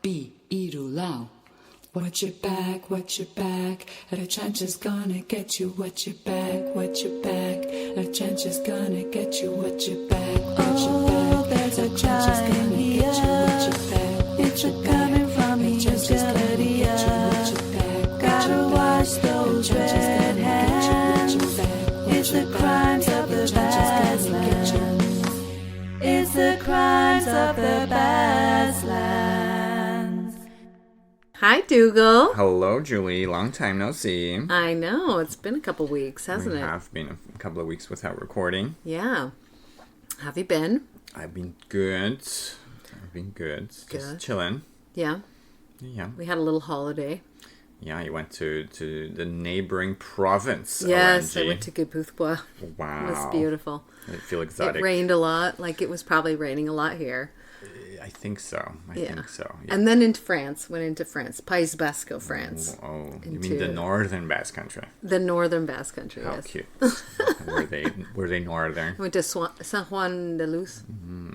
B, Irulau. Watch your back, the trench is gonna get you. Watch your back, the trench is gonna get you. Watch your back, Oh, there's a giant here. It's a coming from the India. Gotta wash those red hands. It's the crimes of the Badlands. It's the crimes of the Badlands. Hi, Dougal. Hello, Julie. Long time no see. I know. It's been a couple weeks, hasn't We it? have been a couple of weeks without recording. Yeah. Have you been? I've been good. Just chilling. Yeah. Yeah. We had a little holiday. Yeah, you went to the neighboring province. Yes, OMG. I went to Guipúzcoa. Wow. It was beautiful. I feel exotic. It rained a lot. Like, it was probably raining a lot here. I think so. I think so. Yeah. And then into France. Went into France. País Basco, France. Oh, you mean the northern Basque Country? The northern Basque Country, How yes. cute. were they northern? Went to San Juan de Luz,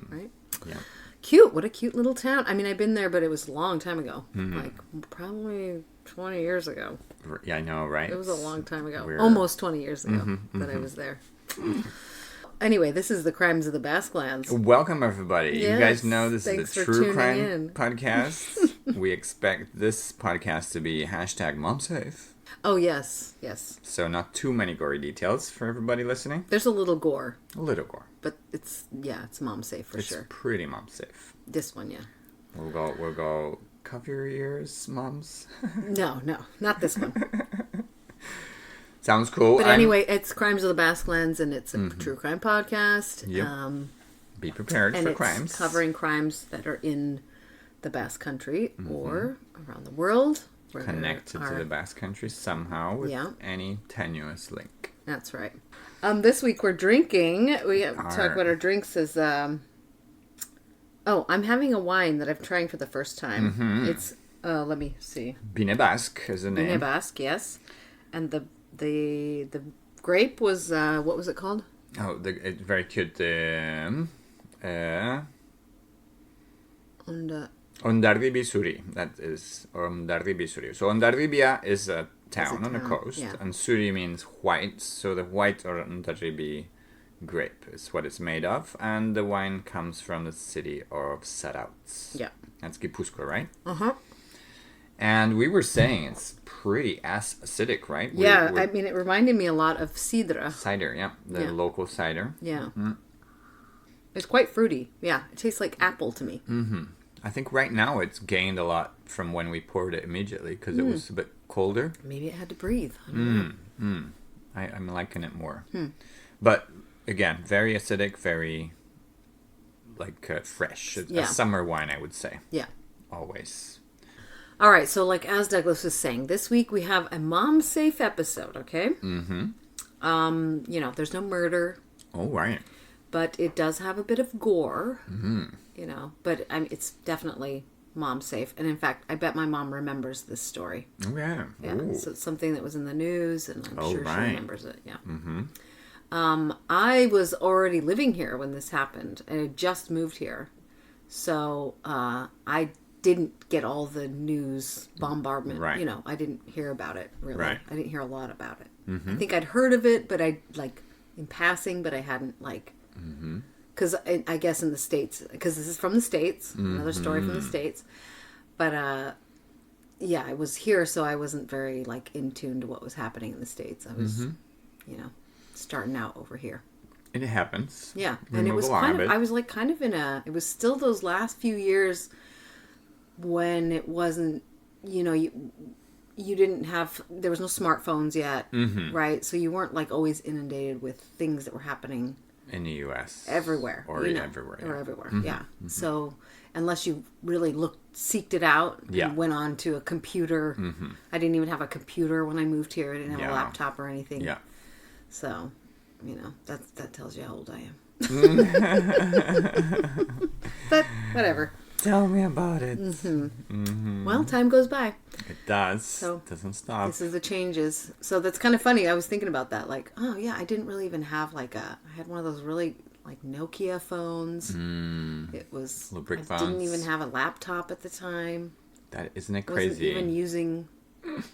right? Yeah. Cute. What a cute little town. I mean, I've been there, but it was a long time ago. Like, probably 20 years ago. Yeah, I know, right? It was a long time ago. Almost 20 years ago that I was there. Anyway, this is the Crimes of the Basque Lands. Welcome, everybody. Yes, You guys know this thanks is the for True tuning Crime in. Podcast. We expect this podcast to be #MomSafe. Oh, yes. Yes. So not too many gory details for everybody listening. There's a little gore, A little gore. but it's mom safe for It's sure. pretty mom safe. This one, yeah. We'll go cover your ears, moms. No, not this one. Sounds cool. But anyway, it's Crimes of the Basque Lands, and it's a true crime podcast. Yep. Be prepared And for it's crimes. covering crimes that are in the Basque Country or around the world. where there Connected to are- the Basque Country somehow with Yeah. any tenuous link. That's right. This week we're drinking. We talk about our drinks as... I'm having a wine that I'm trying for the first time. It's, let me see. Bine Basque is the name. Bine Basque, yes. And the grape was, what was it called? Oh, it's very cute. Ondarribi Suri. That is Ondarribi Suri. So Ondarribia is a town on the coast, yeah. and Suri means white. So the white or Ondarribi grape is what it's made of, and the wine comes from the city of Sarauts. Yeah. That's Guipúzcoa, right? Uh-huh. And we were saying it's pretty acidic, right? Yeah, I mean, it reminded me a lot of Sidra. Cider, yeah. The local cider. Yeah. It's quite fruity. Yeah, it tastes like apple to me. I think right now it's gained a lot from when we poured it immediately because it was a bit colder. Maybe it had to breathe. I don't know. I'm liking it more. But again, very acidic, very fresh. A summer wine, I would say. Yeah. Always. All right, so like as Douglas was saying, this week we have a mom-safe episode, okay? There's no murder, Oh, right. but it does have a bit of gore, but it's definitely mom-safe. And in fact, I bet my mom remembers this story. Oh, yeah. Yeah, Ooh. so it's something that was in the news, and I'm sure right. she remembers it, yeah. I was already living here when this happened, and I just moved here. So I didn't get all the news bombardment. Right. I didn't hear about it, really. Right. I didn't hear a lot about it. I think I'd heard of it, but in passing, but I hadn't, because I guess in the States, because this is from the States, another story from the States. But, I was here, so I wasn't very, in tune to what was happening in the States. I was, starting out over here. It happens. Yeah, We and it move was along a kind of, bit. I was it was still those last few years when it wasn't, you didn't have, there was no smartphones yet, right? So you weren't always inundated with things that were happening in the U.S. everywhere. Or everywhere. Or everywhere, yeah. So unless you really seeked it out, Yeah. and went on to a computer. I didn't even have a computer when I moved here. I didn't have Yeah. a laptop or anything. Yeah. So, that tells you how old I am. But whatever. Tell me about it. Well, time goes by. It does. So, it doesn't stop. This is the changes. So that's kind of funny. I was thinking about that. I didn't really even have I had one of those really like Nokia phones. It was, Little brick I didn't phones. even have a laptop at the time. Isn't it Wasn't crazy? even using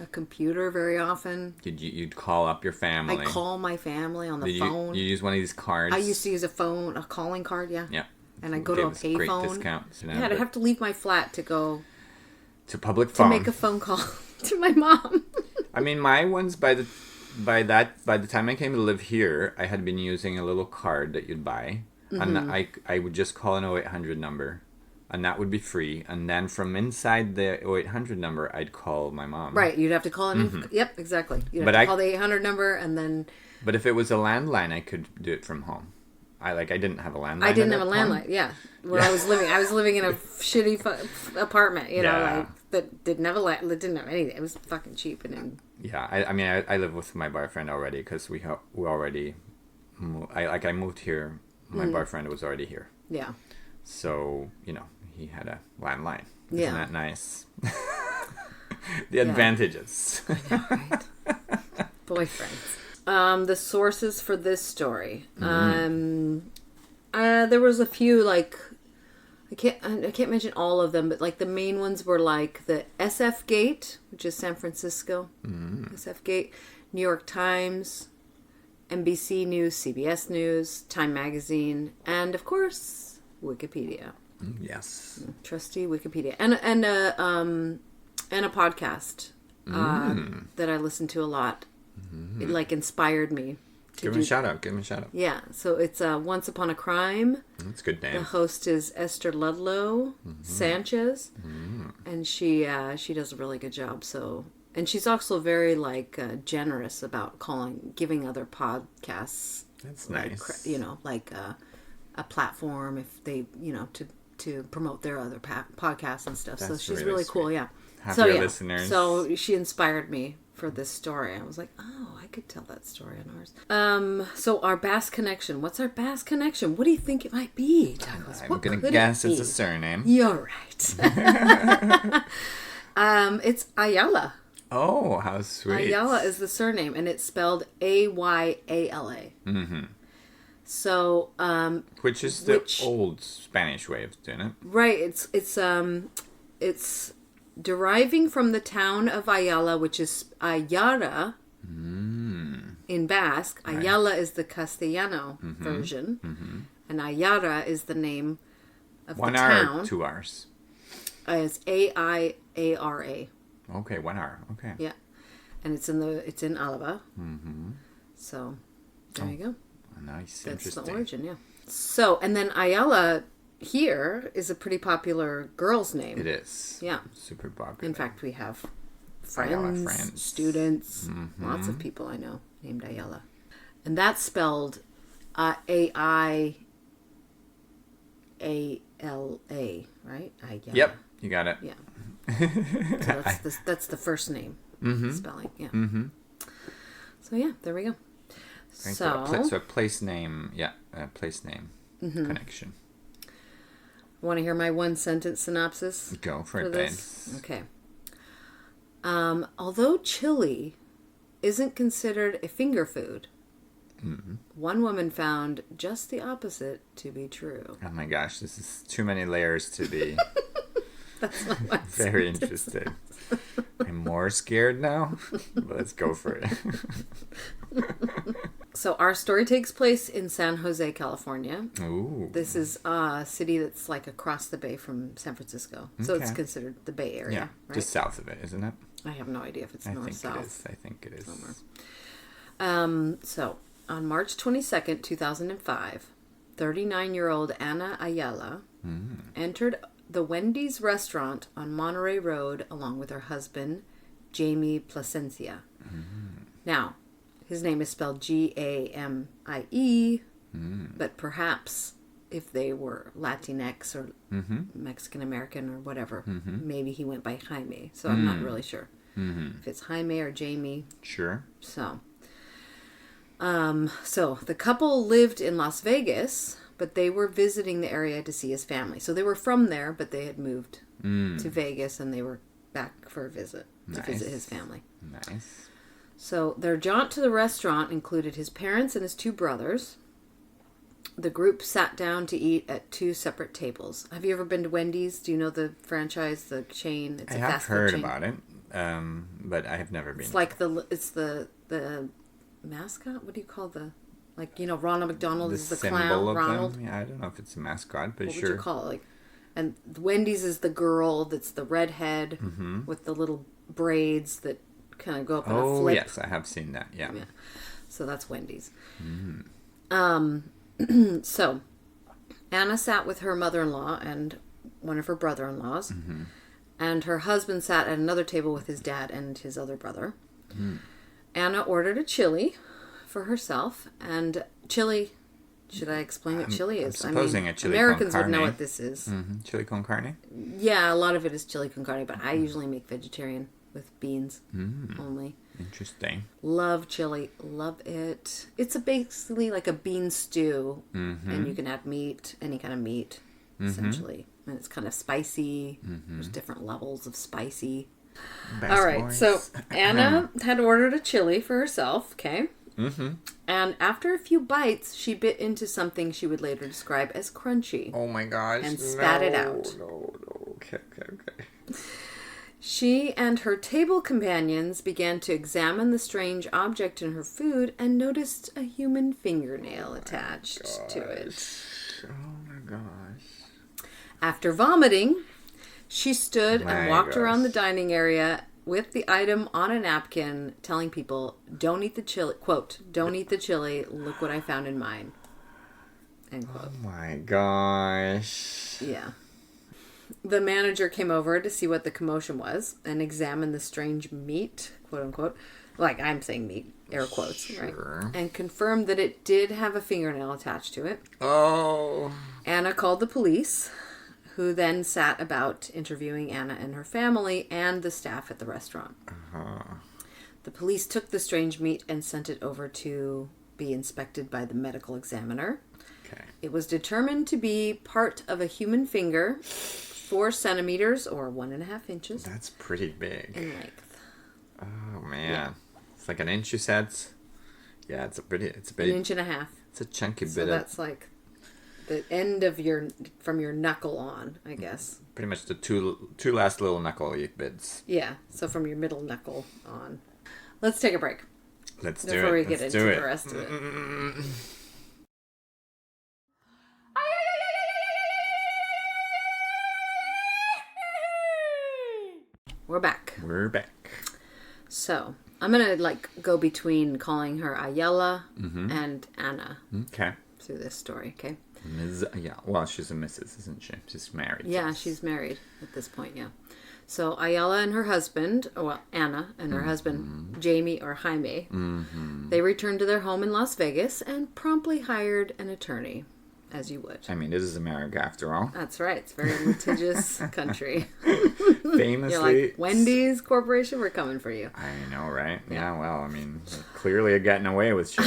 a computer very often. You'd call up your family. I'd call my family on the Did phone. you use one of these cards? I used to use a calling card, yeah. Yeah. And I'd go to a Gave us great payphone. discounts. Yeah, I'd have to leave my flat to go to public to phone. make a phone call to my mom. I mean, my ones by the time I came to live here, I had been using a little card that you'd buy, and I would just call an 0800 number, and that would be free. And then from inside the 0800 number, I'd call my mom. Right, you'd have to call in. Yep, exactly. You'd have But to I- call the 800 number and then... But if it was a landline, I could do it from home. I didn't have a landline. I didn't at have a that landline, point. yeah. Where I was living in a shitty apartment, you know, Yeah. like, that didn't have didn't have anything. It was fucking cheap and then... Yeah, I live with my boyfriend already because we already... I moved here. My boyfriend was already here. Yeah. So, he had a landline. Yeah. Isn't that nice? The advantages. Right. Boyfriends. The sources for this story. There was a few, like, I can't mention all of them, but like the main ones were like the SF Gate, which is San Francisco. SF Gate, New York Times, NBC News, CBS News, Time Magazine, and of course Wikipedia. Yes. Trusty Wikipedia, and a podcast that I listen to a lot. It like inspired me to Give him a shout out. Yeah, so it's Once Upon a Crime. That's a good The name. host is Esther Ludlow Sanchez, and she does a really good job. So, and she's also very like generous about giving other podcasts. That's like, nice. like a platform if they to promote their other podcasts and stuff. So That's she's really really cool. sweet. Yeah. Happier listeners. So she inspired me for this story. I was like, oh, I could tell that story on ours. So our Bass connection. What's our Bass connection? What do you think it might be, Douglas? I'm What going to could guess it it's a be? surname. You're right. It's Ayala. Oh, how sweet. Ayala is the surname, and it's spelled Ayala. Mm-hmm. So, Which is the old Spanish way of doing it. right, it's deriving from the town of Ayala, which is Ayara in Basque. Ayala is the Castellano version, and Ayara is the name of One the R town. or 2 R's? It's Aiara. Okay, 1 R. Okay. Yeah, and it's in Alava. So there you go. Nice. That's Interesting. the origin, yeah. So, and then Ayala here is a pretty popular girl's name. It is. Yeah. Super popular. In fact, we have Ayala friends, friends. students, lots of people I know named Ayala. And that's spelled Aiala, right? Ayala. Yep, you got it. Yeah. So that's the first name spelling. Yeah. So yeah, there we go. So a place name, place name connection. Want to hear my one sentence synopsis? Go for it, this? babes. Okay. Although chili isn't considered a finger food, one woman found just the opposite to be true. Oh my gosh, this is too many layers to be That's not my very interested. I'm more scared now, but let's go for it. So our story takes place in San Jose, California. Ooh. This is a city that's like across the bay from San Francisco. So it's Okay. considered the Bay Area, Yeah, right? just south of it, isn't it? I have no idea if it's north, south. I think it is. So, on March 22nd, 2005, 39-year-old Ana Ayala entered the Wendy's restaurant on Monterey Road along with her husband, Jamie Plasencia. Now, his name is spelled Gamie, but perhaps if they were Latinx or Mexican American or whatever, maybe he went by Jaime. So I'm not really sure if it's Jaime or Jamie. Sure. So the couple lived in Las Vegas, but they were visiting the area to see his family. So they were from there, but they had moved to Vegas and they were back for a visit to visit his family. Nice. So their jaunt to the restaurant included his parents and his two brothers. The group sat down to eat at 2 separate tables. Have you ever been to Wendy's? Do you know the franchise, the chain? It's I a have fast food heard chain. about it, but I have never been. It's like the mascot. What do you call the, like, you know, Ronald McDonald the is the symbol clown. of Ronald. them. Yeah, I don't know if it's a mascot, but What sure. would you call it? Like, and Wendy's is the girl that's the redhead with the little braids that kind of go up in a Oh flip. yes, I have seen that. Yeah. Yeah. So that's Wendy's. Mm. So Anna sat with her mother-in-law and one of her brother-in-laws, and her husband sat at another table with his dad and his other brother. Anna ordered a chili for herself, and chili. Should I explain what chili is? I'm supposing a chili Americans con would know carne. what this is. Chili con carne. Yeah, a lot of it is chili con carne, but I usually make vegetarian with beans only. Interesting. Love chili. Love it. It's basically like a bean stew, and you can add meat, any kind of meat, essentially. And it's kind of spicy. There's different levels of spicy. Best All right, voice. so Anna had ordered a chili for herself, okay? And after a few bites, she bit into something she would later describe as crunchy. Oh my gosh. and spat it out. No. Okay. She and her table companions began to examine the strange object in her food and noticed a human fingernail attached to it. Oh my gosh. After vomiting, she stood My and walked around the gosh. dining area with the item on a napkin, telling people, "Don't eat the chili." Quote, "Don't eat the chili. Look what I found in mine." End quote. Oh my gosh. Yeah. The manager came over to see what the commotion was and examined the strange meat, quote unquote. Like I'm saying meat, air quotes, Sure. right? And confirmed that it did have a fingernail attached to it. Oh. Anna called the police, who then sat about interviewing Anna and her family and the staff at the restaurant. The police took the strange meat and sent it over to be inspected by the medical examiner. Okay. It was determined to be part of a human finger, 4 centimeters or 1.5 inches That's pretty big. in length. Oh man. It's like an inch, you said? Yeah, it's a big. 1.5 inches. It's a chunky So bit that's like the end of from your knuckle on, I guess. pretty much the two last little knuckle bits. Yeah, so from your middle knuckle on. Let's take a break Let's do before it. we get Let's into do the it. rest of it. We're back. We're back. So I'm gonna go between calling her Ayala and Anna Okay. through this story. Okay. Ms. Yeah. Well, she's a Mrs., isn't she? She's married. Yeah, she's married at this point. Yeah. So Ayala and her husband, Anna and her husband Jamie or Jaime, they returned to their home in Las Vegas and promptly hired an attorney, as you would. I mean, this is America after all. That's right. It's a very litigious country. Famously. You're like, Wendy's Corporation, we're coming for you. I know, right? Yeah. Well, I mean, clearly getting away with shit.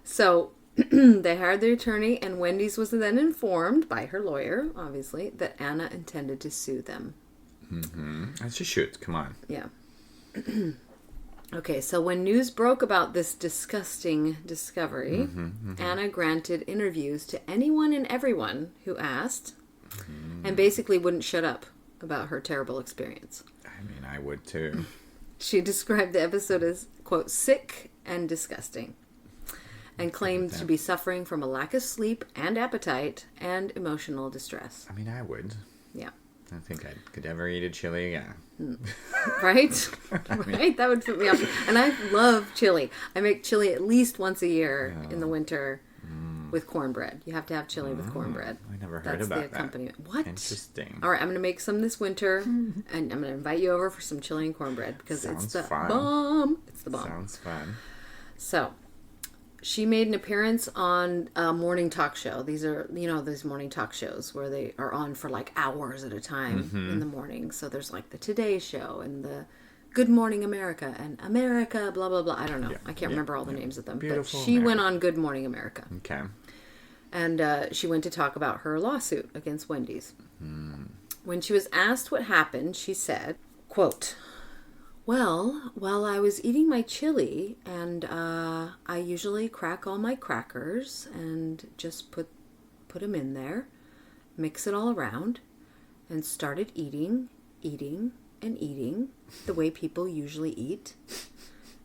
So they hired the attorney, and Wendy's was then informed by her lawyer, obviously, that Anna intended to sue them. As she should. Come on. Yeah. Okay, so when news broke about this disgusting discovery, Anna granted interviews to anyone and everyone who asked, and basically wouldn't shut up about her terrible experience. I mean, I would too. She described the episode as, quote, sick and disgusting, and claimed to be suffering from a lack of sleep and appetite and emotional distress. I mean, I would. Yeah. I think I could ever eat a chili again. Right? Right? That would put me off. And I love chili. I make chili at least once a year in the winter with cornbread. You have to have chili with cornbread. I never heard That's about the accompaniment. that. What? Interesting. All right, I'm going to make some this winter, and I'm going to invite you over for some chili and cornbread because it's Sounds the fun. bomb. It's the bomb. Sounds fun. So, she made an appearance on a morning talk show. These are, these morning talk shows where they are on for like hours at a time in the morning. So there's like the Today Show and the Good Morning America and America, blah, blah, blah. I don't know. Yeah, I can't remember all the names of them. Beautiful but she went America. on Good Morning America. Okay. And she went to talk about her lawsuit against Wendy's. When she was asked what happened, she said, quote, Well, while I was eating my chili, and I usually crack all my crackers and just put them in there, mix it all around, and started eating, and eating the way people usually eat.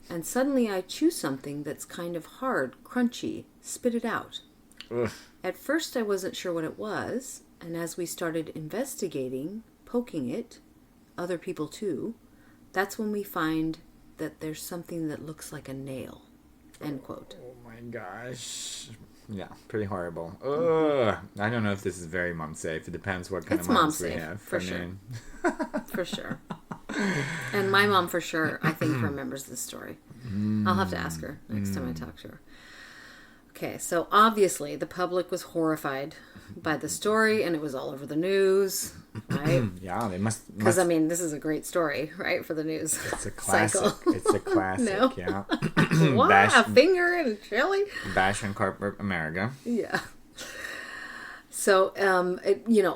And suddenly I chew something that's kind of hard, crunchy, spit it out. Ugh. At first I wasn't sure what it was, and as we started investigating, poking it, other people too, that's when we find that there's something that looks like a nail. End quote. Oh my gosh. Yeah, pretty horrible. Ugh. I don't know if this is very mom safe. It depends what kind It's of moms mom we safe, have. for sure. For sure. And my mom, for sure, I think remembers this story. I'll have to ask her next time I talk to her. Okay, so obviously the public was horrified by the story, and it was all over the news, right? Yeah, they must. Because, I mean, this is a great story, right, for the news. It's a classic. cycle. It's a classic, No. yeah. What? Bash, A finger in chili? bash on corporate America. Yeah. So,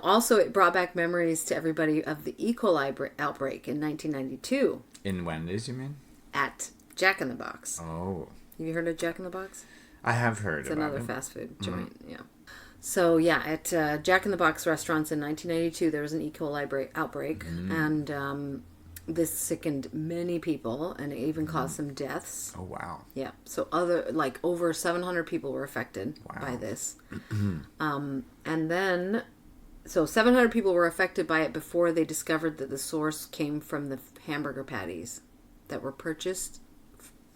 also it brought back memories to everybody of the E. coli outbreak in 1992 In Wendy's, you mean? at Jack in the Box. Oh. Have you heard of Jack in the Box? I have heard It's about another it. fast food joint, yeah. So, yeah, at Jack in the Box restaurants in 1992, there was an E. coli outbreak, and this sickened many people, and it even caused some deaths. Oh, wow. Yeah, so over 700 people were affected by this. And then, so 700 people were affected by it before they discovered that the source came from the hamburger patties that were purchased,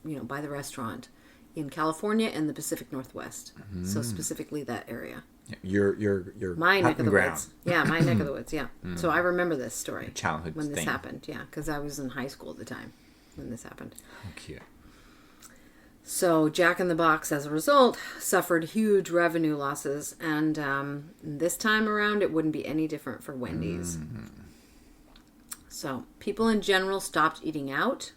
by the restaurant in California and the Pacific Northwest. So specifically that area. Your My neck of the ground. woods. Yeah, my neck of the woods, yeah. So I remember this story. Childhood when this thing. happened, yeah, because I was in high school at the time when this happened. How cute. So Jack in the Box, as a result, suffered huge revenue losses, and this time around, it wouldn't be any different for Wendy's. So people in general stopped eating out,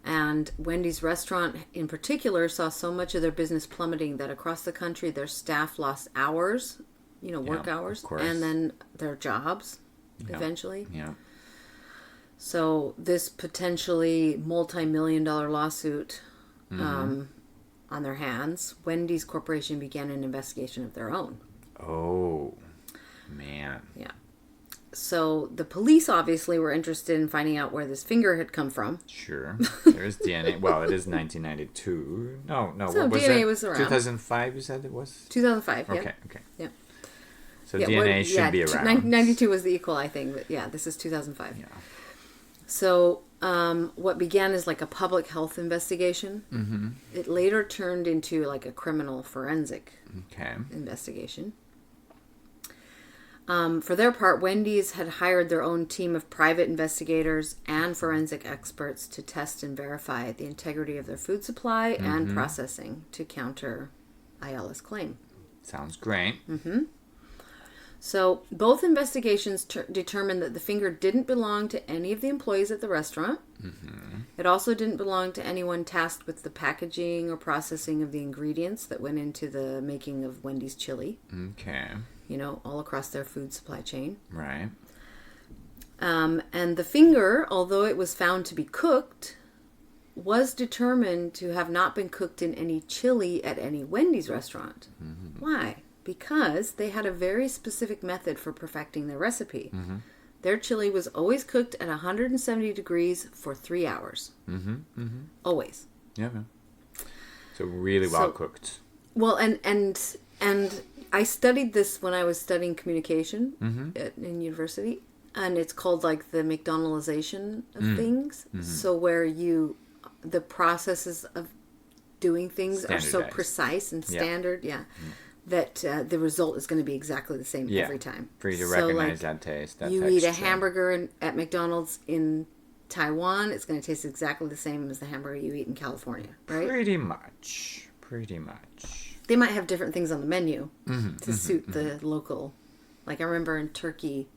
and Wendy's restaurant in particular saw so much of their business plummeting that across the country, their staff lost hours, work Yeah, hours, of course. and then their jobs eventually. Yeah. So this potentially multi-million-dollar lawsuit on their hands, Wendy's Corporation began an investigation of their own. Oh, man. Yeah. So the police obviously were interested in finding out where this finger had come from. Sure. There's DNA. Well, it is 1992. No. So what was DNA it? was around. 2005, you said it was? 2005, Okay. Yeah. So DNA should be around. 1992 was the E. coli thing, but yeah, this is 2005. Yeah. So what began as like a public health investigation, it later turned into like a criminal forensic Okay. investigation. For their part, Wendy's had hired their own team of private investigators and forensic experts to test and verify the integrity of their food supply and processing to counter Ayala's claim. Sounds great. So both investigations determined that the finger didn't belong to any of the employees at the restaurant. It also didn't belong to anyone tasked with the packaging or processing of the ingredients that went into the making of Wendy's chili, Okay. all across their food supply chain. Right. And the finger, although it was found to be cooked, was determined to have not been cooked in any chili at any Wendy's restaurant. Why? Because they had a very specific method for perfecting their recipe. Their chili was always cooked at 170 degrees for 3 hours. Always. Yeah. So really well cooked. Well, and I studied this when I was studying communication in university, and it's called like the McDonaldization of things. So where the processes of doing things are so Standardized. precise and standard, that the result is going to be exactly the same every time. For you to So, recognize like, that taste, that you texture. eat a hamburger at McDonald's in Taiwan, it's going to taste exactly the same as the hamburger you eat in California, right? Pretty much. They might have different things on the menu to suit the local. Like I remember in Turkey,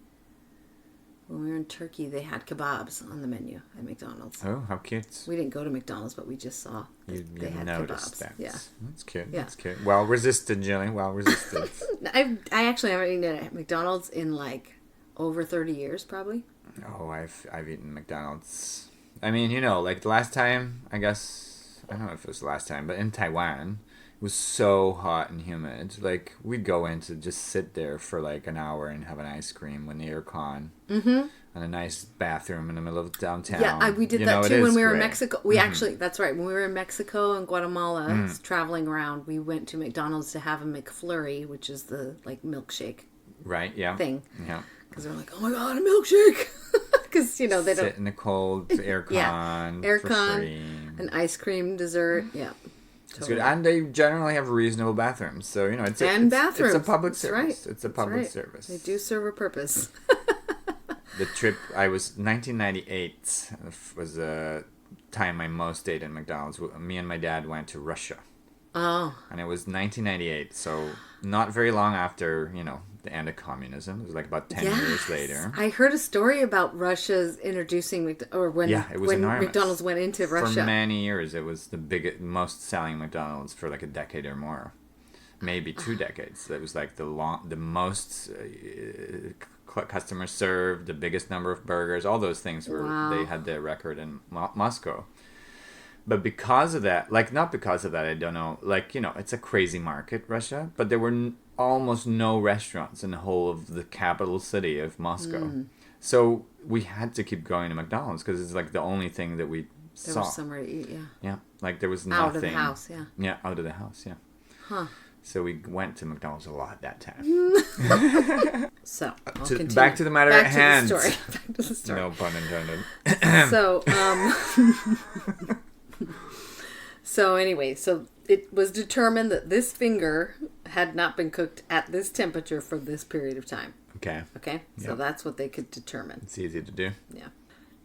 when we were in Turkey, they had kebabs on the menu at McDonald's. Oh, how cute. We didn't go to McDonald's, but we just saw that You they had noticed kebabs. that. Yeah. That's cute. Yeah. That's cute. Well resisted, Jilly. Well resisted. I actually haven't eaten at McDonald's in like over 30 years, probably. Oh, I've eaten McDonald's I mean, like the last time, I guess, I don't know if it was the last time, but in Taiwan, it was so hot and humid. Like, we'd go in to just sit there for like an hour and have an ice cream when the aircon. Mm-hmm. And a nice bathroom in the middle of downtown. Yeah, we did that too when we were in Mexico. We actually, that's right, when we were in Mexico and Guatemala, traveling around, we went to McDonald's to have a McFlurry, which is the like milkshake thing. Yeah. Because they're like, oh my god, a milkshake! Because, they don't... Sit in the cold aircon for free. An ice cream dessert, yeah. It's good. And they generally have reasonable bathrooms. So, it's a public service. Right. It's a public service. They do serve a purpose. The trip, 1998 was a time I most stayed in McDonald's. Me and my dad went to Russia. Oh. And it was 1998, so not very long after, the end of communism. It was like about 10 years later. I heard a story about Russia's introducing it was enormous. McDonald's went into Russia. For many years, it was the most selling McDonald's for like a decade or more. Maybe 2 decades. It was like the most customers served, the biggest number of burgers, all those things they had their record in Moscow. But because of that, not because of that, I don't know, it's a crazy market, Russia, but there were almost no restaurants in the whole of the capital city of Moscow. So we had to keep going to McDonald's because it's like the only thing that we saw. There was somewhere to eat, Yeah, like there was nothing. Out of the house, yeah. Yeah, out of the house, yeah. Huh. So we went to McDonald's a lot that time. So, back to the matter at hand. Back to the story. No pun intended. So, so anyway, it was determined that this finger had not been cooked at this temperature for this period of time. Okay. Okay? So that's what they could determine. It's easy to do. Yeah.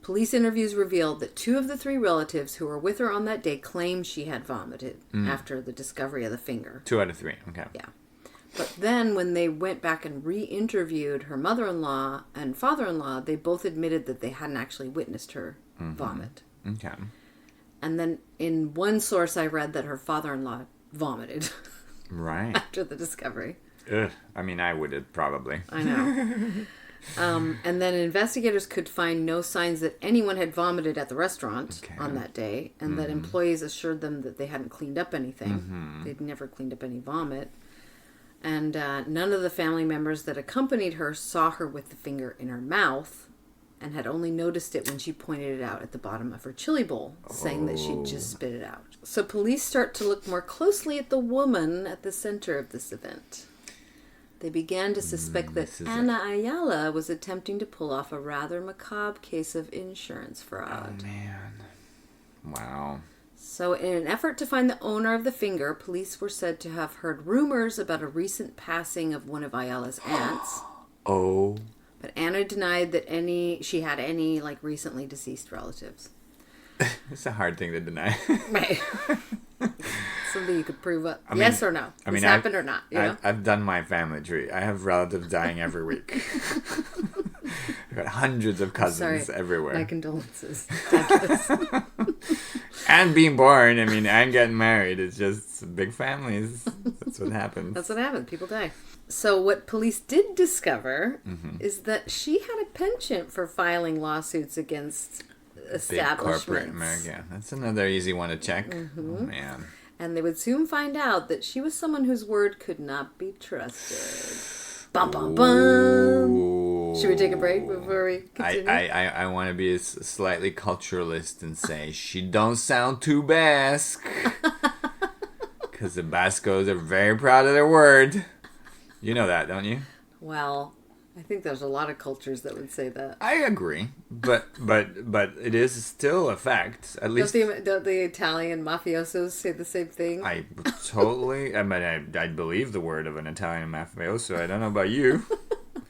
Police interviews revealed that 2 of the 3 relatives who were with her on that day claimed she had vomited after the discovery of the finger. 2 out of 3. Okay. Yeah. But then when they went back and re-interviewed her mother-in-law and father-in-law, they both admitted that they hadn't actually witnessed her vomit. Okay. And then in one source I read that her father-in-law vomited. Right. After the discovery. Ugh. I mean, I would have probably. I know. And then investigators could find no signs that anyone had vomited at the restaurant on that day, and that employees assured them that they hadn't cleaned up anything. They'd never cleaned up any vomit. And none of the family members that accompanied her saw her with the finger in her mouth, and had only noticed it when she pointed it out at the bottom of her chili bowl, saying that she'd just spit it out. So police start to look more closely at the woman at the center of this event. They began to suspect that Ana Ayala was attempting to pull off a rather macabre case of insurance fraud. Oh, man. Wow. So in an effort to find the owner of the finger, police were said to have heard rumors about a recent passing of one of Ayala's aunts. Oh. But Anna denied that she had any recently deceased relatives. It's a hard thing to deny. Right. Something you could prove up. Yes or no. This happened or not. I've done my family tree. I have relatives dying every week. I've got hundreds of cousins everywhere. My condolences. And being born, and getting married. It's just big families. That's what happens. That's what happens. People die. So what police did discover is that she had a penchant for filing lawsuits against establishments. Big corporate America. That's another easy one to check. Oh, man. And they would soon find out that she was someone whose word could not be trusted. Bum, bum, bum. Should we take a break before we continue? I want to be a slightly culturalist and say she don't sound too Basque. Because the Bascos are very proud of their word. You know that, don't you? Well, I think there's a lot of cultures that would say that. I agree, but it is still a fact. At least don't the Italian mafiosos say the same thing? I totally. I believe the word of an Italian mafioso. I don't know about you.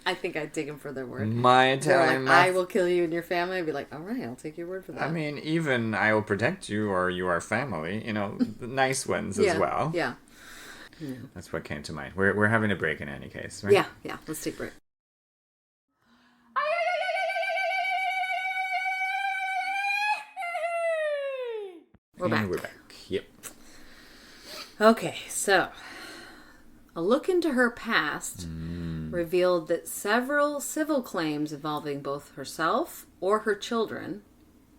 I think I'd take them for their word. My Italian I will kill you and your family. I'd be like, all right, I'll take your word for that. I mean, even I will protect you or you are family. The nice ones as well. Yeah. That's what came to mind. We're having a break in any case, right? Yeah. Let's take a break. We're back. Yep. Okay, so a look into her past revealed that several civil claims involving both herself or her children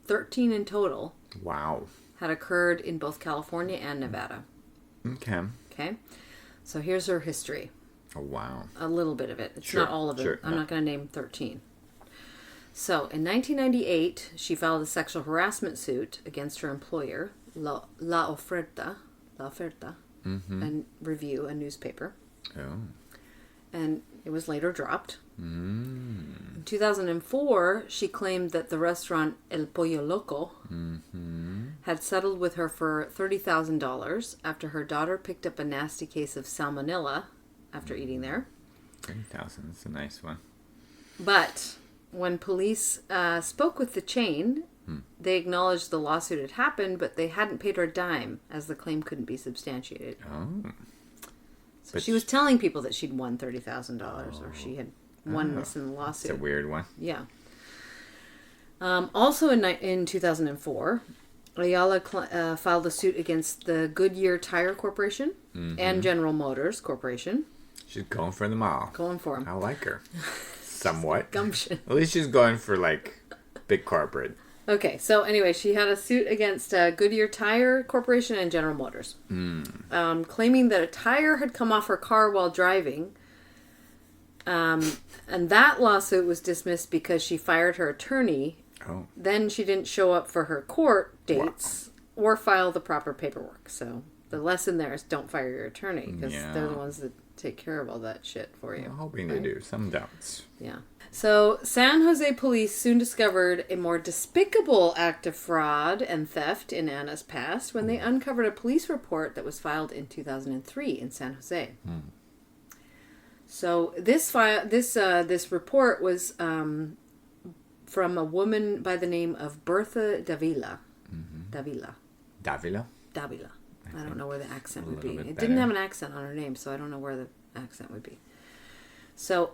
13 in total, Wow. had occurred in both California and Nevada. Okay. Okay? So here's her history. Oh, wow. A little bit of it. It's Sure, not all of it. sure, I'm no. not going to name 13. So, in 1998, she filed a sexual harassment suit against her employer, La Oferta, and Review, a newspaper. Oh. And it was later dropped. In 2004, she claimed that the restaurant El Pollo Loco had settled with her for $30,000 after her daughter picked up a nasty case of salmonella after eating there. 30,000. That's a nice one. But when police spoke with the chain, they acknowledged the lawsuit had happened, but they hadn't paid her a dime, as the claim couldn't be substantiated. Oh. So But she was telling people that she'd won $30,000, or she had won this in the lawsuit. It's a weird one. Yeah. Also in 2004, Ayala filed a suit against the Goodyear Tire Corporation and General Motors Corporation. She's going for them all. Going for them. I like her. Somewhat. Gumption. At least she's going for, like, big corporate. Okay, so anyway, she had a suit against Goodyear Tire Corporation and General Motors, claiming that a tire had come off her car while driving. And that lawsuit was dismissed because she fired her attorney. Oh. Then she didn't show up for her court dates or file the proper paperwork. So the lesson there is don't fire your attorney, because they're the ones that take care of all that shit for you. I'm hoping they do. Some don't. Yeah. So San Jose police soon discovered a more despicable act of fraud and theft in Anna's past when they uncovered a police report that was filed in 2003 in San Jose. So this report was from a woman by the name of Bertha Davila. Davila. I don't know where the accent would be. It didn't have an accent on her name, so I don't know where the accent would be. So,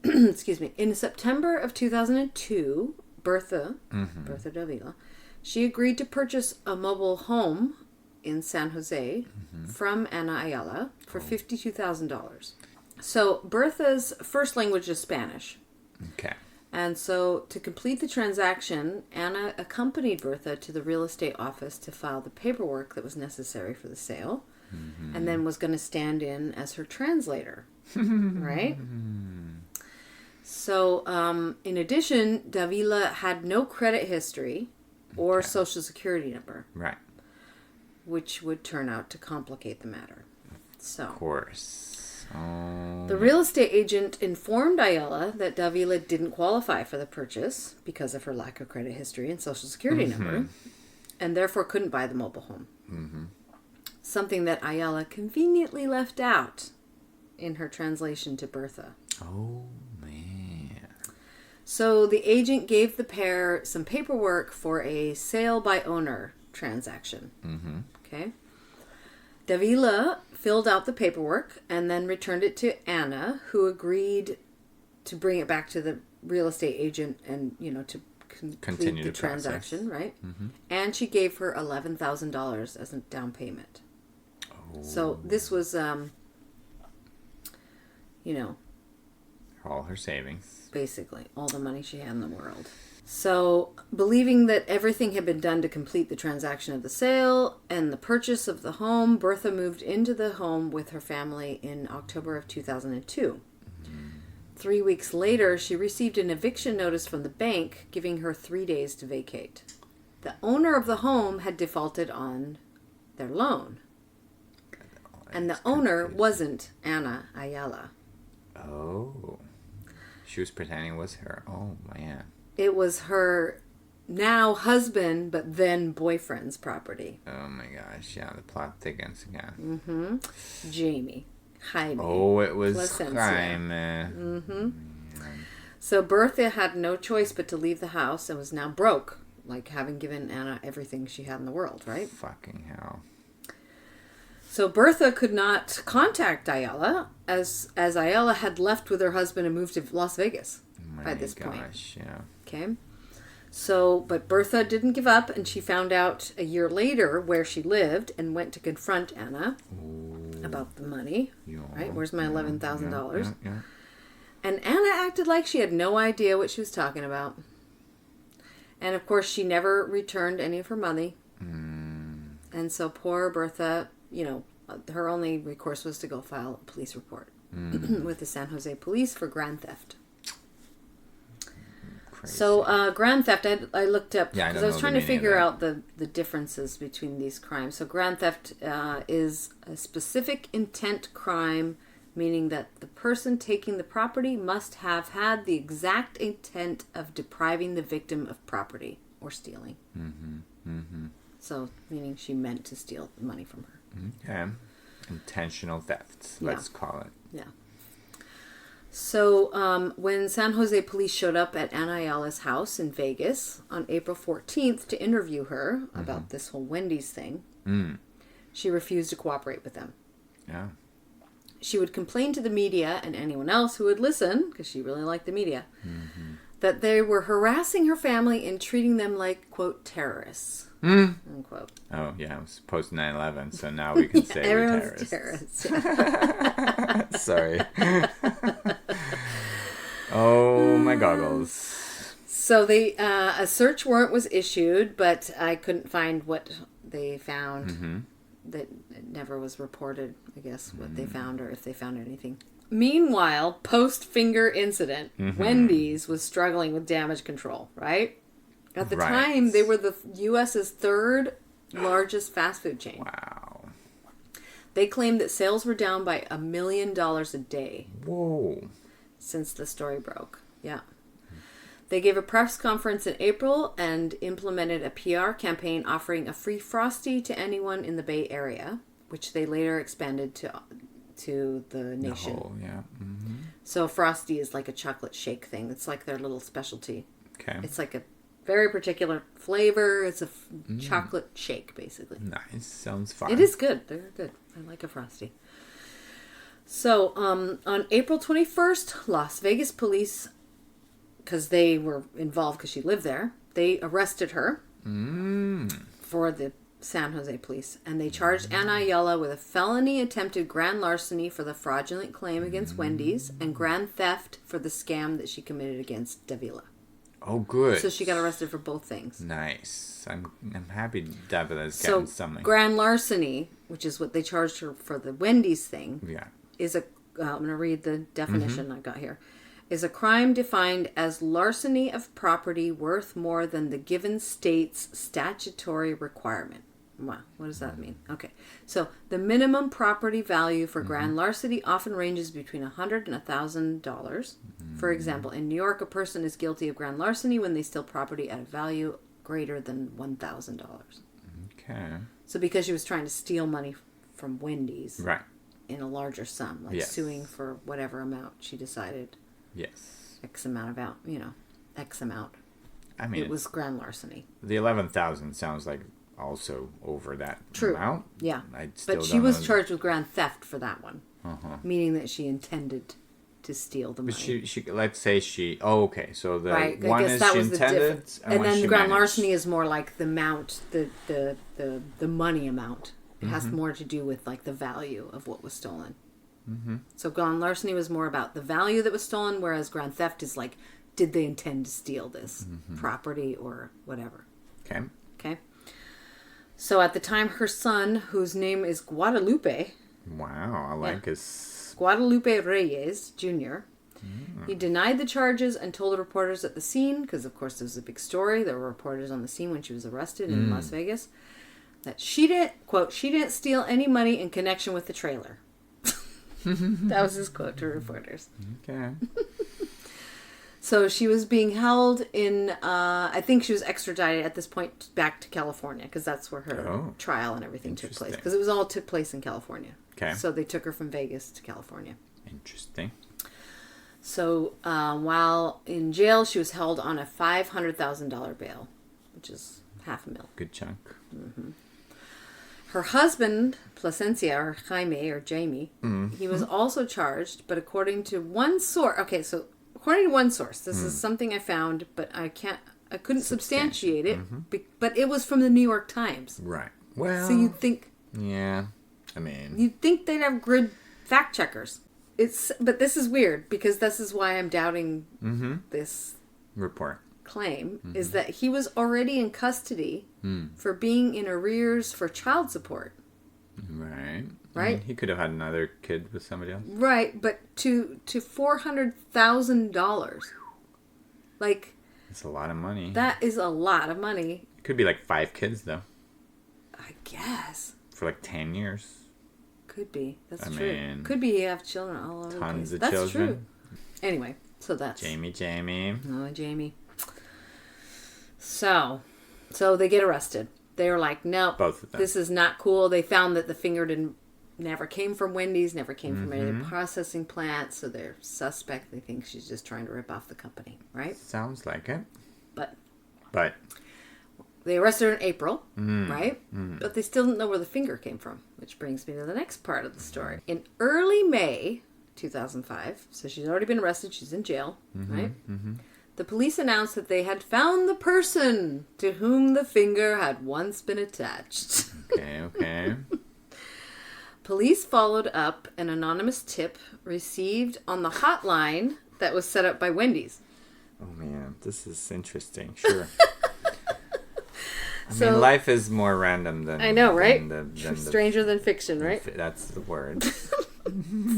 excuse me. In September of 2002, Bertha Davila, she agreed to purchase a mobile home in San Jose from Ana Ayala for $52,000. So, Bertha's first language is Spanish. Okay. And so, to complete the transaction, Anna accompanied Bertha to the real estate office to file the paperwork that was necessary for the sale, and then was going to stand in as her translator. Right? So, in addition, Davila had no credit history or social security number. Right. Which would turn out to complicate the matter. So, Of course. Oh. the real estate agent informed Ayala that Davila didn't qualify for the purchase because of her lack of credit history and social security number, and therefore couldn't buy the mobile home. Something that Ayala conveniently left out in her translation to Bertha. Oh, man. So the agent gave the pair some paperwork for a sale by owner transaction. Okay. Davila filled out the paperwork and then returned it to Anna, who agreed to bring it back to the real estate agent and, to Continue the the transaction, right? And she gave her $11,000 as a down payment. Oh. So this was, All her savings. basically all the money she had in the world. So, believing that everything had been done to complete the transaction of the sale and the purchase of the home, Bertha moved into the home with her family in October of 2002. 3 weeks later, she received an eviction notice from the bank giving her 3 days to vacate. The owner of the home had defaulted on their loan. And the owner wasn't Ana Ayala. Oh. She was pretending it was her. Oh, man. It was her now husband, but then boyfriend's property. Oh, my gosh. Yeah, the plot thickens again. Jamie. Jaime. Oh, it was Placencia. Jaime. So Bertha had no choice but to leave the house and was now broke, like having given Anna everything she had in the world, right? Fucking hell. So Bertha could not contact Ayala, as Ayala had left with her husband and moved to Las Vegas by this point. Yeah. Okay. So, but Bertha didn't give up, and she found out a year later where she lived and went to confront Anna about the money. Yeah. Right? Where's my $11,000? Yeah. And Anna acted like she had no idea what she was talking about. And of course, she never returned any of her money. And so poor Bertha, her only recourse was to go file a police report with the San Jose police for grand theft. Crazy. So grand theft, I looked up Yeah, I because don't I was know trying the to meaning of figure that. out the differences between these crimes. So grand theft is a specific intent crime, meaning that the person taking the property must have had the exact intent of depriving the victim of property or stealing. So, meaning she meant to steal the money from her. Okay. Intentional theft, let's call it. Yeah. So, when San Jose police showed up at Ana Ayala's house in Vegas on April 14th to interview her about this whole Wendy's thing, she refused to cooperate with them. Yeah. She would complain to the media and anyone else who would listen, because she really liked the media, that they were harassing her family and treating them like, quote, terrorists, unquote. Oh, yeah, it was post 9/11, so now we can say we're Everyone's terrorists. terrorists. Sorry. Oh, my goggles. So a search warrant was issued, but I couldn't find what they found. That never was reported, I guess, what they found or if they found anything. Meanwhile, post-finger incident, Wendy's was struggling with damage control, right? At the time, they were the U.S.'s third largest fast food chain. Wow. They claimed that sales were down by $1 million a day Whoa. since the story broke. Yeah. They gave a press conference in April and implemented a PR campaign offering a free Frosty to anyone in the Bay Area, which they later expanded to the nation. The whole, yeah. So Frosty is like a chocolate shake thing. It's like their little specialty. Okay. It's like a very particular flavor. It's a chocolate shake, basically. Nice. Sounds fun. It is good. They're good. I like a Frosty. So on April 21st, Las Vegas police, because they were involved because she lived there, they arrested her for the San Jose police. And they charged Ana Ayala with a felony attempted grand larceny for the fraudulent claim against Wendy's and grand theft for the scam that she committed against Davila. Oh, good. So she got arrested for both things. Nice. I'm happy Davila's So getting something. grand larceny, which is what they charged her for the Wendy's thing, Yeah. is I'm going to read the definition I got here, is a crime defined as larceny of property worth more than the given state's statutory requirement. Wow, what does that mean? Okay, so the minimum property value for grand larceny often ranges between $100 and $1,000. For example, in New York, a person is guilty of grand larceny when they steal property at a value greater than $1,000. Okay. So because she was trying to steal money from Wendy's Right. in a larger sum, like Yes. suing for whatever amount she decided, Yes. X amount. I mean, It was grand larceny. the 11,000 sounds like also over that amount. Yeah. I still But she don't was know. charged with grand theft for that one, meaning that she intended to steal the money. But she let's say she. Oh, okay. So the Right, one I guess is that she was the intended, difference. And one then she grand managed. larceny is more like the amount, the money amount. It has more to do with like the value of what was stolen. So grand larceny was more about the value that was stolen, whereas grand theft is like, did they intend to steal this property or whatever? Okay. Okay. So at the time, her son, whose name is Guadalupe Wow, I like his. Guadalupe Reyes Jr., he denied the charges and told reporters at the scene, because of course there was a big story, there were reporters on the scene when she was arrested in Las Vegas, that she didn't, quote, she didn't steal any money in connection with the trailer. That was his quote to reporters. Okay. So she was being held in, I think she was extradited at this point back to California, because that's where her trial and everything took place. Interesting. Because it was all took place in California. Okay. So they took her from Vegas to California. Interesting. So while in jail, she was held on a $500,000 bail, which is $500,000. Good chunk. Her husband, Placencia, or Jaime, or Jamie, he was also charged, but according to one source, according to one source, this is something I found, but I couldn't substantiate it, but it was from the New York Times. Right. Well. So you'd think Yeah. I mean. they'd have good fact checkers. But this is weird, because this is why I'm doubting this Report. claim is that he was already in custody for being in arrears for child support. Right. Right? I mean, he could have had another kid with somebody else. Right, but to $400,000. Like, That's a lot of money. that is a lot of money, It could be like 5 kids, though, I guess. for like 10 years. Could be. That's I true. mean, Could be you have children all over the place. Tons of That's children. true. Anyway, so that's... Jamie. Oh, Jamie. So they get arrested. They were like, no, Both of them. this is not cool. They found that the finger never came from Wendy's, never came from any of the processing plants. So they're suspect. They think she's just trying to rip off the company, right? Sounds like it. But But they arrested her in April, right? But they still didn't know where the finger came from, which brings me to the next part of the story. In early May 2005, so she's already been arrested. She's in jail, right? The police announced that they had found the person to whom the finger had once been attached. okay. Police followed up an anonymous tip received on the hotline that was set up by Wendy's. Oh man, this is interesting. Sure. I So- mean, life is more random than I know, right? than Stranger than fiction, right? That's the word.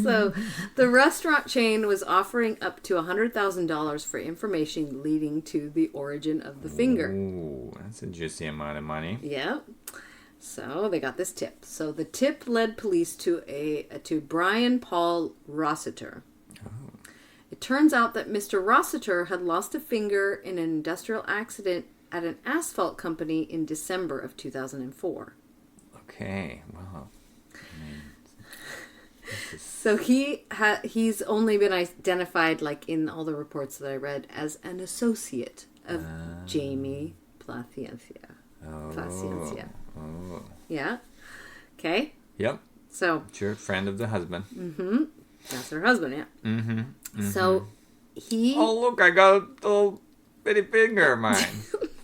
So, the restaurant chain was offering up to $100,000 for information leading to the origin of the finger. Ooh, that's a juicy amount of money. Yeah. So, they got this tip. So, the tip led police to Brian Paul Rossiter. It turns out that Mr. Rossiter had lost a finger in an industrial accident at an asphalt company in December of 2004. Okay, wow. So he's only been identified, like in all the reports that I read, as an associate of Jamie Placiencia. Placiencia. Oh. Yeah. Okay. Yep. So Sure, friend of the husband. that's her husband. Yeah. So he. Oh, look, I got a little bitty finger of mine.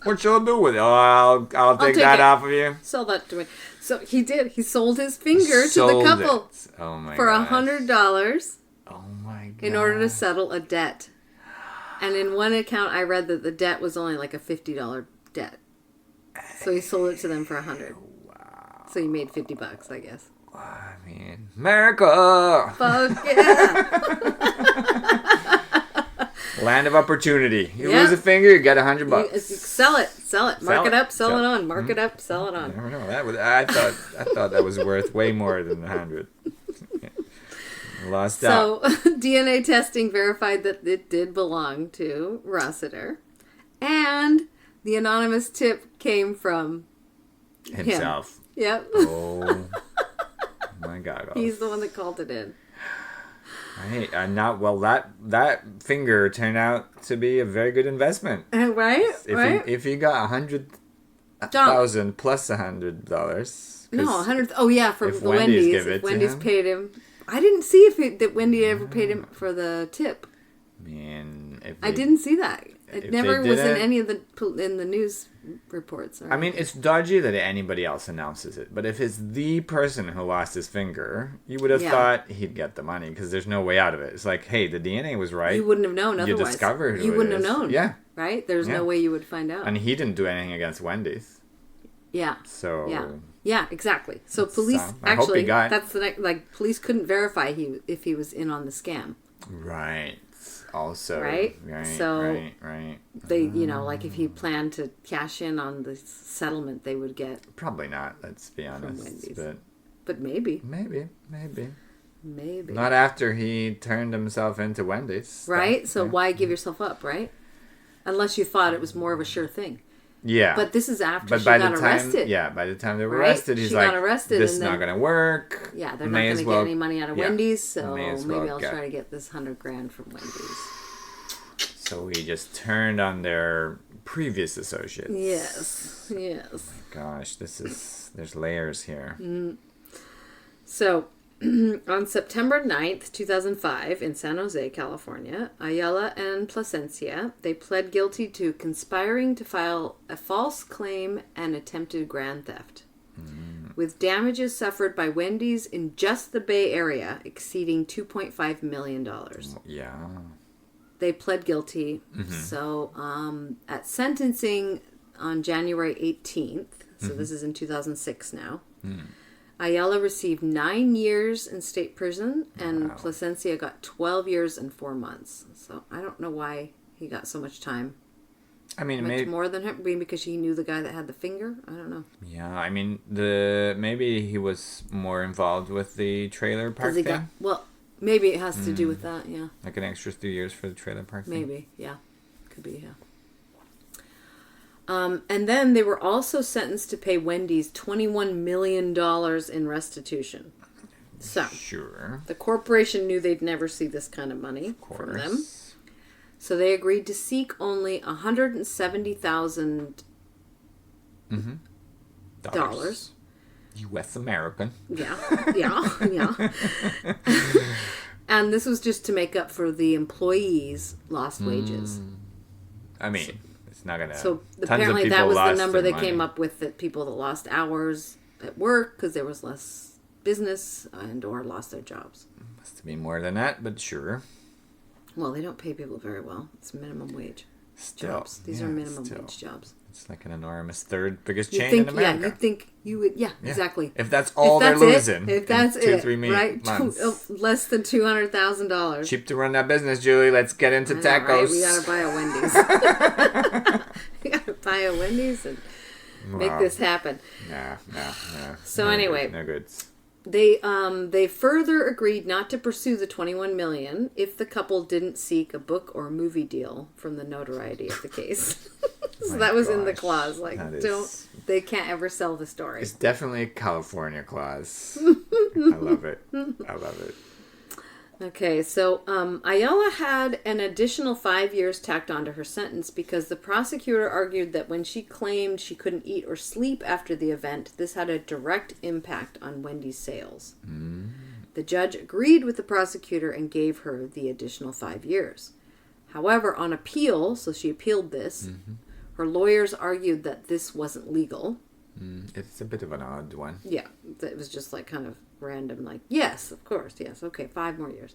What shall I do with it? Oh, I'll take take that it. off of you. Sell that to me. So he did. He sold his finger to Sold the couple it. Oh my for gosh. $100 Oh my god. in order to settle a debt. And in one account, I read that the debt was only like a $50 debt. So he sold it to them for $100. Wow. So he made $50, I guess. I mean, America! Fuck yeah! Land of opportunity. You Yeah. lose a finger, you get $100. Sell it, mark it it. up, sell it Sell- on, mark it up, sell it I on. don't know. I thought that was worth way more than 100. Lost out. So DNA testing verified that it did belong to Rossiter, and the anonymous tip came from Himself. Yep. Oh my god. He's the one that called it in. Right. That finger turned out to be a very good investment. Right? Right? If you got $100,000 plus $100. No, 100. Oh yeah, from if the Wendy's Wendy's. give it If to Wendy's him. paid him, I didn't see that Wendy ever paid him for the tip. Man, if I they- didn't see that. if It they never was in didn't- any of the news reports. I mean, it's dodgy that anybody else announces it, but if it's the person who lost his finger, you would have Yeah. thought he'd get the money because there's no way out of it. It's like, hey, the DNA was right. you wouldn't have known You otherwise. discovered who You it wouldn't have is. known. Yeah. Right? There's Yeah. no way you would find out. And he didn't do anything against Wendy's. Yeah. So Yeah, exactly. So police I hope he actually got- that's the next, like police couldn't verify if he was in on the scam. Right. Also. Right? So Right. They, like if he planned to cash in on the settlement, they would get Probably not, let's be honest. Wendy's. But maybe. maybe. Maybe. Not after he turned himself into Wendy's. Right? So Yeah. why give yourself up, right? Unless you thought it was more of a sure thing. Yeah. But this is after But she by got the time, arrested. yeah, by the time they were Right? arrested, he's She like, got arrested this is and not then- going to work. Yeah, they're May not as going to well- get any money out of yeah, Wendy's, so may as maybe well I'll get- try to get this $100,000 from Wendy's. So he just turned on their previous associates. Yes. Gosh, there's layers here. So, on September 9th, 2005, in San Jose, California, Ayala and Plasencia, they pled guilty to conspiring to file a false claim and attempted grand theft, with damages suffered by Wendy's in just the Bay Area exceeding $2.5 million. Yeah. they pled guilty. So at sentencing on January 18th, so this is in 2006 now, Ayala received 9 years in state prison, and Plasencia got 12 years and 4 months. So I don't know why he got so much time. I mean, Much maybe more than him, maybe because he knew the guy that had the finger. I don't know. Yeah, I mean, maybe he was more involved with the trailer park thing. Maybe it has to do with that. Yeah, Like an extra 3 years for the trailer park thing. maybe. Yeah, could be. Yeah. And then they were also sentenced to pay Wendy's $21 million in restitution. So Sure. the corporation knew they'd never see this kind of money from them. So they agreed to seek only $170,000. Dollars. U.S. American. Yeah. And this was just to make up for the employees' lost wages. I mean, it's not gonna. So tons of apparently people that was the lost number their they came money. up with, that people that lost hours at work because there was less business and or lost their jobs. Must be more than that, but sure. Well, they don't pay people very well. It's minimum wage Still, jobs. These are minimum wage jobs. It's like an enormous third biggest You chain think, in America. you think you would, exactly. If that's all they're losing, if that's in 2, it, 3 right? months. Less than $200,000. Cheap to run that business, Julie. Let's get into I know, tacos. right? We gotta buy a Wendy's. We gotta buy a Wendy's and make this happen. Nah. So No anyway, good, no goods. They further agreed not to pursue the $21 million if the couple didn't seek a book or movie deal from the notoriety of the case. So that was in the clause. Like, they can't ever sell the story. It's definitely a California clause. I love it. Okay, so Ayala had an additional 5 years tacked onto her sentence because the prosecutor argued that when she claimed she couldn't eat or sleep after the event, this had a direct impact on Wendy's sales. The judge agreed with the prosecutor and gave her the additional 5 years. However, on appeal, so she appealed this, her lawyers argued that this wasn't legal. It's a bit of an odd one. Yeah, it was just like kind of random, like, yes, of course, yes, okay, 5 more years.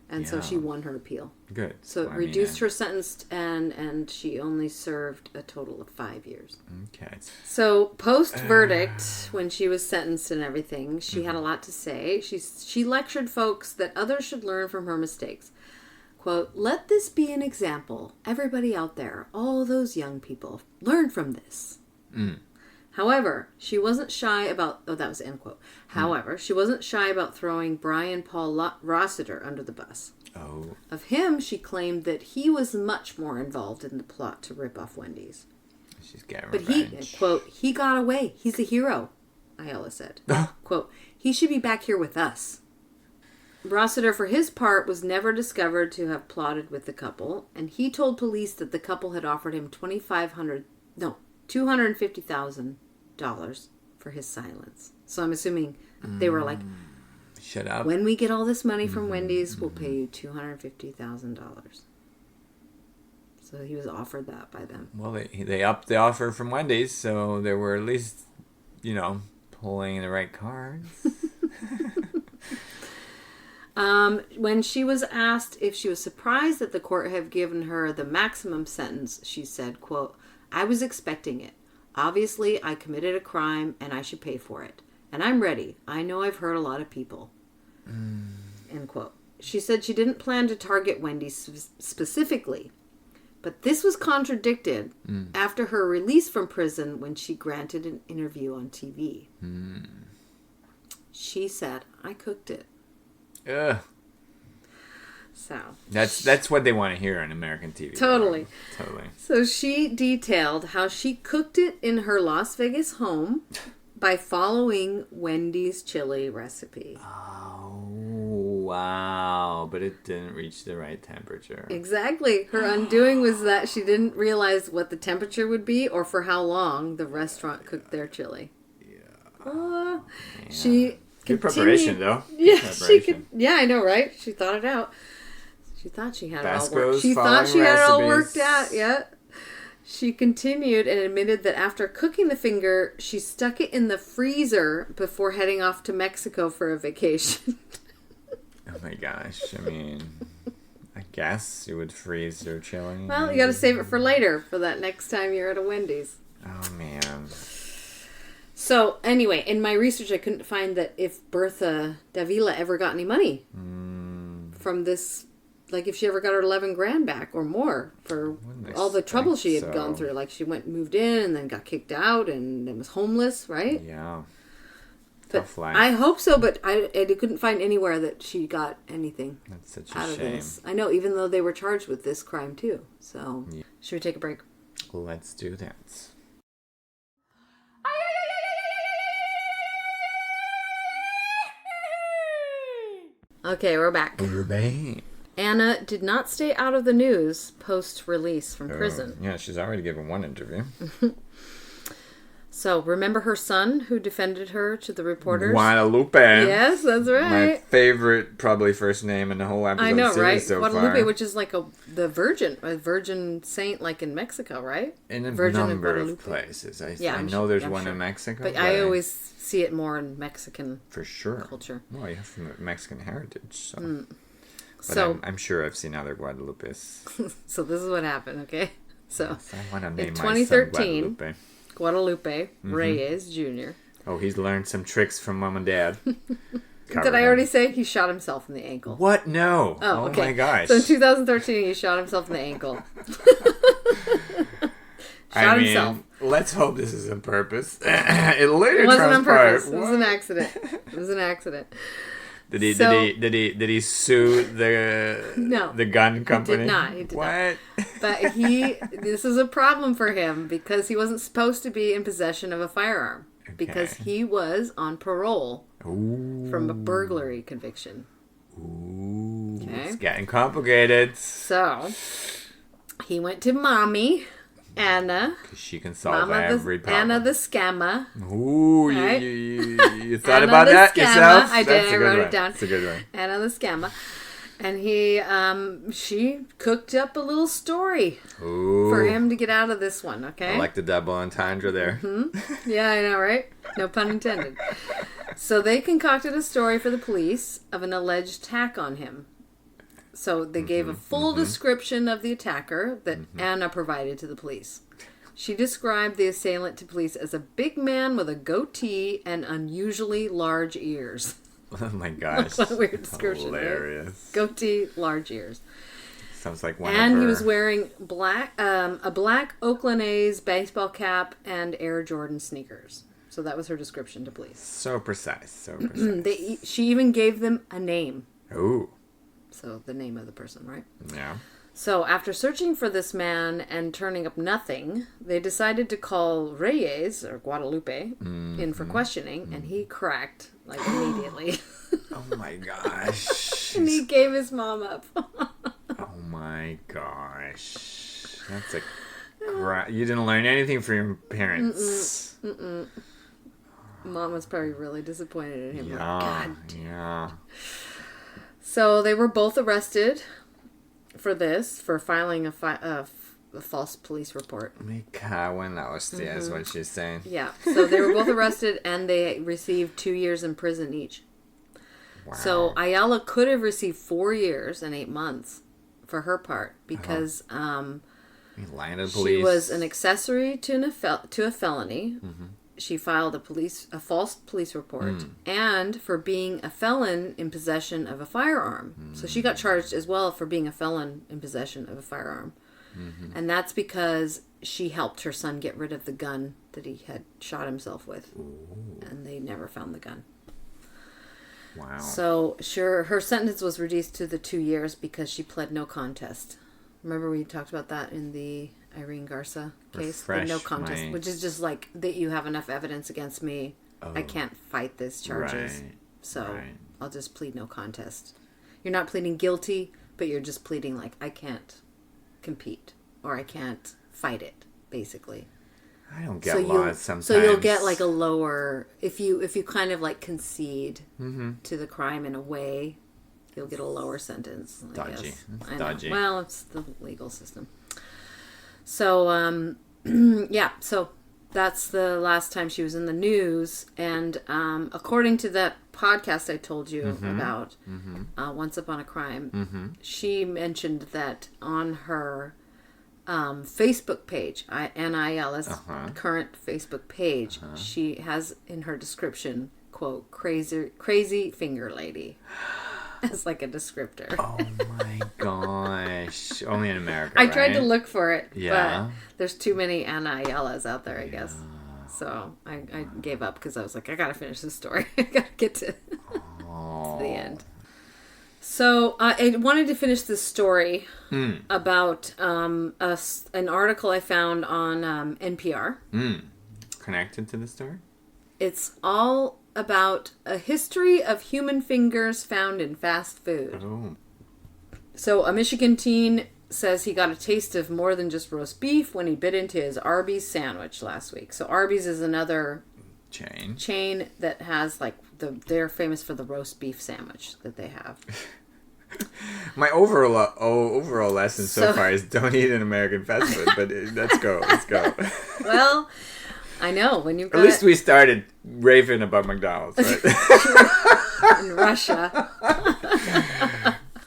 And so she won her appeal. Good. So it reduced her sentence, and she only served a total of 5 years. Okay. So post-verdict, when she was sentenced and everything, she had a lot to say. She lectured folks that others should learn from her mistakes. Quote, "Let this be an example. Everybody out there, all those young people, learn from this." However, she wasn't shy about... Oh, that was the end quote. However, she wasn't shy about throwing Brian Paul Rossiter under the bus. Oh. Of him, she claimed that he was much more involved in the plot to rip off Wendy's. She's getting But revenge. he, quote, "he got away. He's a hero," Ayala said. Quote, "He should be back here with us." Rossiter, for his part, was never discovered to have plotted with the couple, and he told police that the couple had offered him $250,000 for his silence. So I'm assuming they were like, Shut up. when we get all this money from Wendy's, we'll pay you $250,000. So he was offered that by them. Well, they upped the offer from Wendy's, so they were at least, pulling in the right cards. When she was asked if she was surprised that the court had given her the maximum sentence, she said, quote, "I was expecting it. Obviously, I committed a crime and I should pay for it. And I'm ready. I know I've hurt a lot of people." End quote. She said she didn't plan to target Wendy specifically, but this was contradicted after her release from prison when she granted an interview on TV. She said, "I cooked it." Ugh. So That's what they want to hear on American TV. Totally. Totally. So she detailed how she cooked it in her Las Vegas home by following Wendy's chili recipe. Oh, wow. But it didn't reach the right temperature. Exactly. Her undoing was that she didn't realize what the temperature would be or for how long the restaurant cooked their chili. Yeah. She Good continued- preparation, though. Yeah, Good preparation. Yeah, I know, right? She thought it out. She thought she had it all Basco's worked. She thought she following had it all recipes. worked out. Yeah. She continued and admitted that after cooking the finger, she stuck it in the freezer before heading off to Mexico for a vacation. Oh my gosh. I mean, I guess you would freeze your chili. Well, you got to save it for later, for that next time you're at a Wendy's. Oh, man. So, anyway, in my research, I couldn't find that if Bertha Davila ever got any money from this, like if she ever got her 11 grand back or more for all the trouble she had gone through. Like she moved in and then got kicked out and then was homeless, right? Yeah. But Tough life. I hope so, but I couldn't find anywhere that she got anything That's such a out of shame. this. I know, even though they were charged with this crime too. So, should we take a break? Let's do that. Okay, we're back. We're back. Anna did not stay out of the news post-release from prison. Yeah, she's already given one interview. So, remember her son who defended her to the reporters? Guadalupe. Yes, that's My right. favorite, probably first name in the whole episode I know, series right? so Guadalupe, far. which is like a virgin saint, like in Mexico, right? In a Virgin number of Guadalupe. places. I I'm know there's I'm one sure. in Mexico. But I always see it more in Mexican For sure. culture. Well, you have Mexican heritage, so. But So, I'm sure I've seen other Guadalupes. so this is what happened, okay? So, I want to name in my son 2013, Guadalupe. Guadalupe Reyes Jr. Oh, he's learned some tricks from mom and dad. Did I already say he shot himself in the ankle? What? No. Oh, okay. My gosh. So in 2013, he shot himself in the ankle. Shot himself. Let's hope this is on purpose. It later It wasn't on transpired. purpose. It was an accident. It was an accident. Did he? So- Did he sue the No. the gun company? not. He did not. What? But this is a problem for him because he wasn't supposed to be in possession of a firearm because Okay. he was on parole Ooh. from a burglary conviction. Ooh. Okay. It's getting complicated. So he went to mommy, Anna, 'Cause she can solve every problem. Anna the scammer. Ooh, Right? you thought Anna about the that scammer. yourself? I did. That's a I good wrote one. it down. That's a good one. Anna the scammer. And she cooked up a little story Ooh. for him to get out of this one, okay? I like the double entendre there. Yeah, I know, right? No pun intended. So they concocted a story for the police of an alleged attack on him. So they gave a full description of the attacker that Anna provided to the police. She described the assailant to police as a big man with a goatee and unusually large ears. Oh my gosh. What a weird description, right? Hilarious. Goatee, large ears. Sounds like one And of her... he was wearing a black Oakland A's baseball cap and Air Jordan sneakers. So that was her description to police. So precise. So precise. She even gave them a name. Ooh. So the name of the person, right? Yeah. So after searching for this man and turning up nothing, they decided to call Reyes, or Guadalupe, in for questioning, and he cracked, like, immediately. Oh my gosh. And he gave his mom up. Oh my gosh. That's a... You didn't learn anything from your parents. Mom was probably really disappointed in him. Like, Yeah. God. Yeah. So they were both arrested for this, for filing a false police report. Me cago en la hostia is what she's saying. Yeah. So they were both arrested and they received 2 years in prison each. Wow. So Ayala could have received 4 years and 8 months for her part because He landed police. she was an accessory to a felony. She filed a false police report, and for being a felon in possession of a firearm. So she got charged as well for being a felon in possession of a firearm. And that's because she helped her son get rid of the gun that he had shot himself with. And they never found the gun. Wow. So her sentence was reduced to the 2 years because she pled no contest. Remember we talked about that in the Irene Garza case? The no contest, which is just like that you have enough evidence against me. I can't fight this charges. Right. So Right. I'll just plead no contest. You're not pleading guilty, but you're just pleading like I can't compete or I can't fight it, basically. I don't get laws sometimes. So you'll get like a lower if you kind of like concede to the crime in a way, you'll get a lower sentence. I Dodgy. guess. It's I know. dodgy. Well, it's the legal system. So yeah, so that's the last time she was in the news, and according to that podcast I told you about, Once Upon a Crime, she mentioned that on her Facebook page, NIL's current Facebook page, she has in her description, quote, crazy finger lady. As like a descriptor. Oh my gosh. Only in America, I tried to look for it, Yeah. but there's too many NILs out there, I guess. So I gave up because I was like, I gotta finish this story. I gotta get to the end. So I wanted to finish this story about an article I found on NPR. Connected to the story? It's all about a history of human fingers found in fast food. Oh. So a Michigan teen says he got a taste of more than just roast beef when he bit into his Arby's sandwich last week. So Arby's is another chain that has like they're famous for the roast beef sandwich that they have. My overall lesson so far is don't eat an American fast food, but let's go. Well, I know when you At least we started raving about McDonald's, right? in Russia.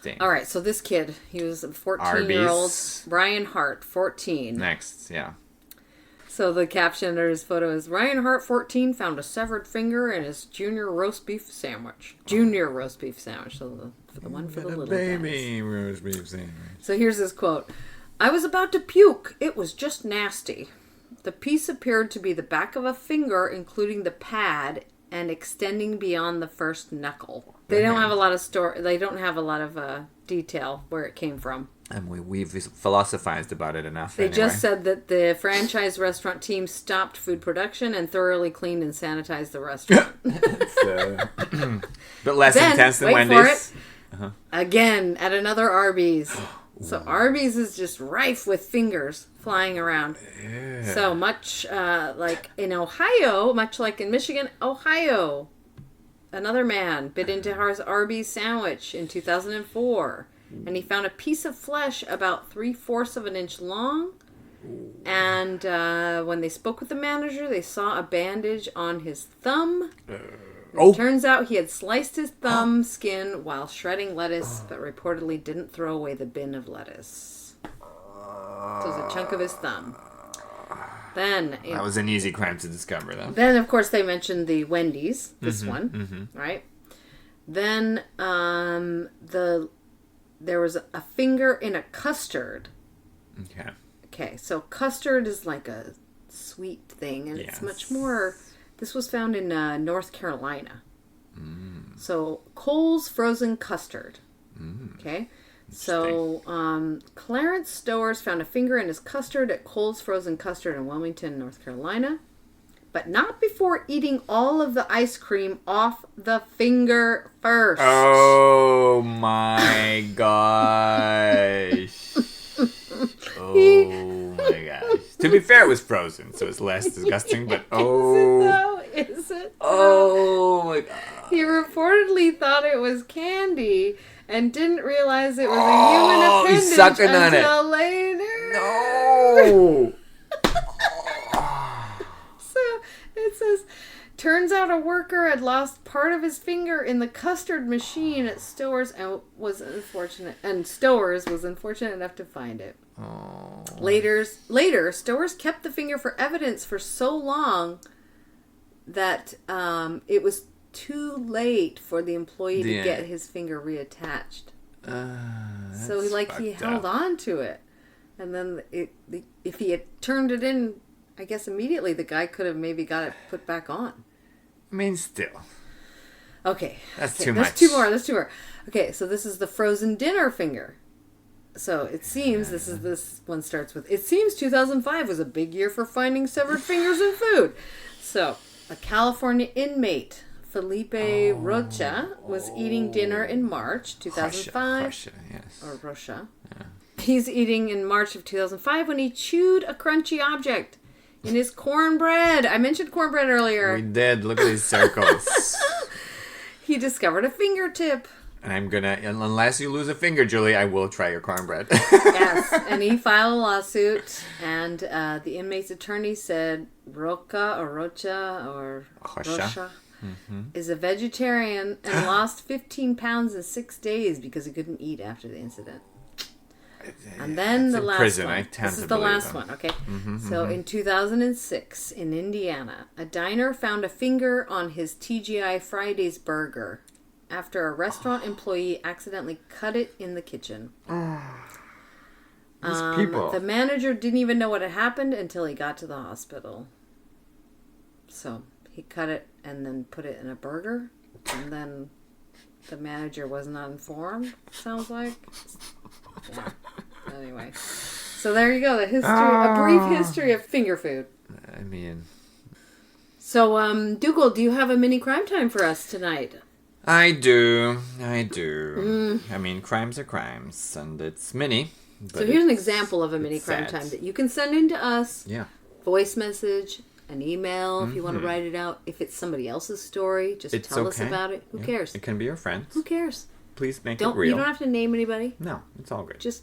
Dang. All right, so this kid, he was a 14-year-old Ryan Hart, 14. Next, yeah. So the caption under his photo is, Ryan Hart, 14, found a severed finger in his junior roast beef sandwich. Junior roast beef sandwich, so the one for the little baby guys. roast beef sandwich. So here's his quote. I was about to puke. It was just nasty. The piece appeared to be the back of a finger, including the pad, and extending beyond the first knuckle. They don't have a lot of They don't have a lot of detail where it came from. And we've philosophized about it enough. They just said that the franchise restaurant team stopped food production and thoroughly cleaned and sanitized the restaurant. But less intense than wait Wendy's. For it. Again, at another Arby's. So Arby's is just rife with fingers flying around. Yeah. So much like in Ohio, much like in Michigan, Ohio, another man bit into his Arby's sandwich in 2004. And he found a piece of flesh about 3/4 of an inch long. And when they spoke with the manager, they saw a bandage on his thumb. It turns out he had sliced his thumb skin while shredding lettuce, but reportedly didn't throw away the bin of lettuce. So it was a chunk of his thumb. Then that was an easy crime to discover, though. Then, of course, they mentioned the Wendy's. This one, right? Then there was a finger in a custard. Okay. Okay, so custard is like a sweet thing, and it's much more. This was found in North Carolina. So Cole's frozen custard. Okay. So Clarence Stowers found a finger in his custard at Cole's frozen custard in Wilmington, North Carolina. But not before eating all of the ice cream off the finger first. Oh my gosh. Oh my gosh. To be fair, it was frozen, so it's less disgusting, but Is it? Oh my god. He reportedly thought it was candy and didn't realize it was a human appendage he's sucking on until later. No. So it says, turns out a worker had lost part of his finger in the custard machine at Stowers and was unfortunate enough to find it. Oh. Later, Stowers kept the finger for evidence for so long that it was too late for the employee to get his finger reattached. So he held on to it, and then if he had turned it in, I guess immediately the guy could have maybe got it put back on. I mean, still. Okay. That's too There's much. There's two more. Okay, so this is the frozen dinner finger. So it seems this one starts with, it seems 2005 was a big year for finding severed fingers in food. So a California inmate, Felipe Rocha, was eating dinner in March 2005. Russia, yes. Or Russia. Yeah. He's eating in March of 2005 when he chewed a crunchy object in his cornbread. I mentioned cornbread earlier. We did. Look at these circles. He discovered a fingertip. And I'm gonna, unless you lose a finger, Julie, I will try your cornbread. Yes, and he filed a lawsuit, and the inmate's attorney said Rocha or is a vegetarian and lost 15 pounds in 6 days because he couldn't eat after the incident. And then the last prison. one. I tend This to is the believe last him. one, okay? So in 2006 in Indiana, a diner found a finger on his TGI Fridays burger after a restaurant employee accidentally cut it in the kitchen. These people. The manager didn't even know what had happened until he got to the hospital. So he cut it and then put it in a burger, and then the manager was not informed, sounds like. Yeah. Anyway. So there you go, a brief history of finger food. I mean... So, Dougal, do you have a mini crime time for us tonight? I do. I mean, crimes are crimes, and it's mini. So here's an example of a mini crime sad. time that you can send in to us. Yeah. Voice message, an email if you want to write it out. If it's somebody else's story, just It's tell us okay. about it. Who Yeah. cares? It can be your friends. Who cares? Please make it real. You don't have to name anybody. No, it's all good. Just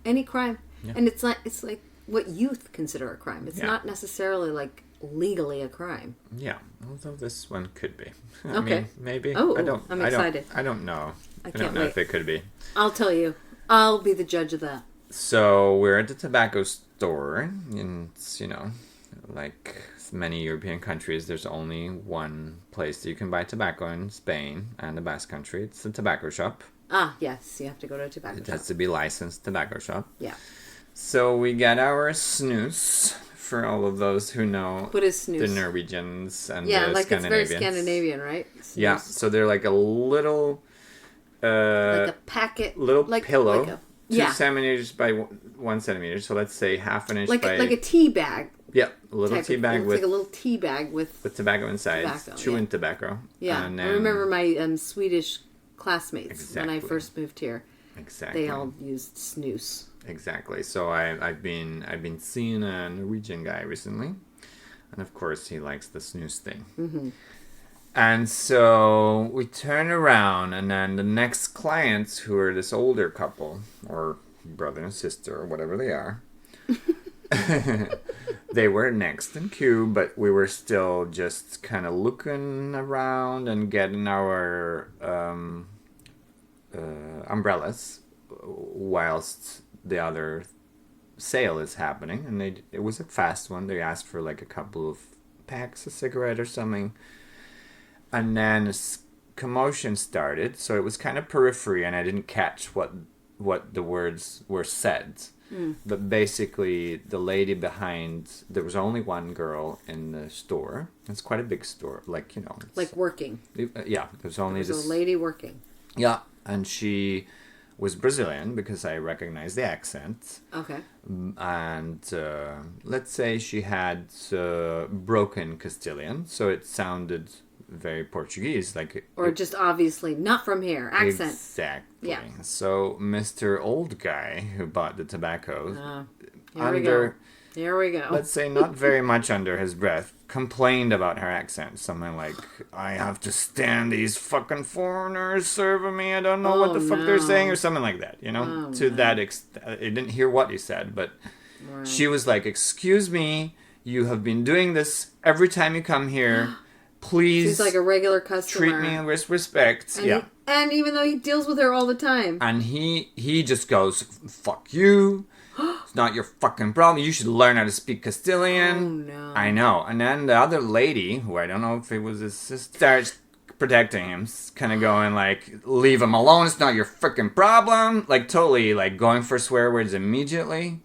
any crime. Yeah. And it's like what youth consider a crime. It's Yeah. not necessarily like legally a crime. Yeah, although this one could be. I Okay. mean, maybe. Oh, I don't. I'm I don't- excited. I don't know. I can't don't know wait. if it could be. I'll tell you. I'll be the judge of that. So we're at the tobacco store, and it's, like many European countries, there's only one place that you can buy tobacco in Spain and the Basque Country. It's a tobacco shop. Ah, yes. You have to go to a tobacco It shop. has to be licensed tobacco shop. Yeah. So we get our snus for all of those who know What is snus? the Norwegians and Yeah, the like it's very Scandinavians. Scandinavian, right? Yeah, Snus. so they're like a little Like a packet. little like, pillow, Like a, 2 yeah. centimeters by 1 centimeter. So let's say half an inch Like by a tea bag. yeah, a little type tea of bag thing. It's with like a little tea bag with tobacco inside, tobacco, chewing tobacco. yeah. And I then, remember my Swedish classmates when I Exactly. first moved here. exactly They all used snus. exactly. So I've been seeing a Norwegian guy recently, and of course he likes the snooze thing. Mm-hmm. And so we turn around, and then the next clients, who are this older couple, or brother and sister, or whatever they are, they were next in queue, but we were still just kind of looking around and getting our umbrellas whilst the other sale is happening. And it was a fast one. They asked for like a couple of packs of cigarette or something. And then a commotion started, so it was kind of periphery, and I didn't catch what the words were said. But basically, the lady behind, there was only one girl in the store. It's quite a big store, like, it's, Like working. yeah, there's only There's this. a lady working. Yeah, and she was Brazilian because I recognized the accent. Okay. And let's say she had broken Castilian, so it sounded very Portuguese, like Or just obviously not from here. Accent. Exactly. Yeah. So Mr. Old Guy who bought the tobacco, Here we go. let's say not very much under his breath, complained about her accent. Something like, I have to stand these fucking foreigners serving me. I don't know what the fuck they're saying, or something like that, that extent. I didn't hear what he said, but she was like, excuse me, you have been doing this every time you come here. Please She's like a regular customer. treat me with respect. And and even though he deals with her all the time. And he just goes, fuck you. It's not your fucking problem. You should learn how to speak Castilian. Oh, no. I know. And then the other lady, who I don't know if it was his sister, starts protecting him. Kind of going like, leave him alone. It's not your freaking problem. Like totally like going for swear words immediately.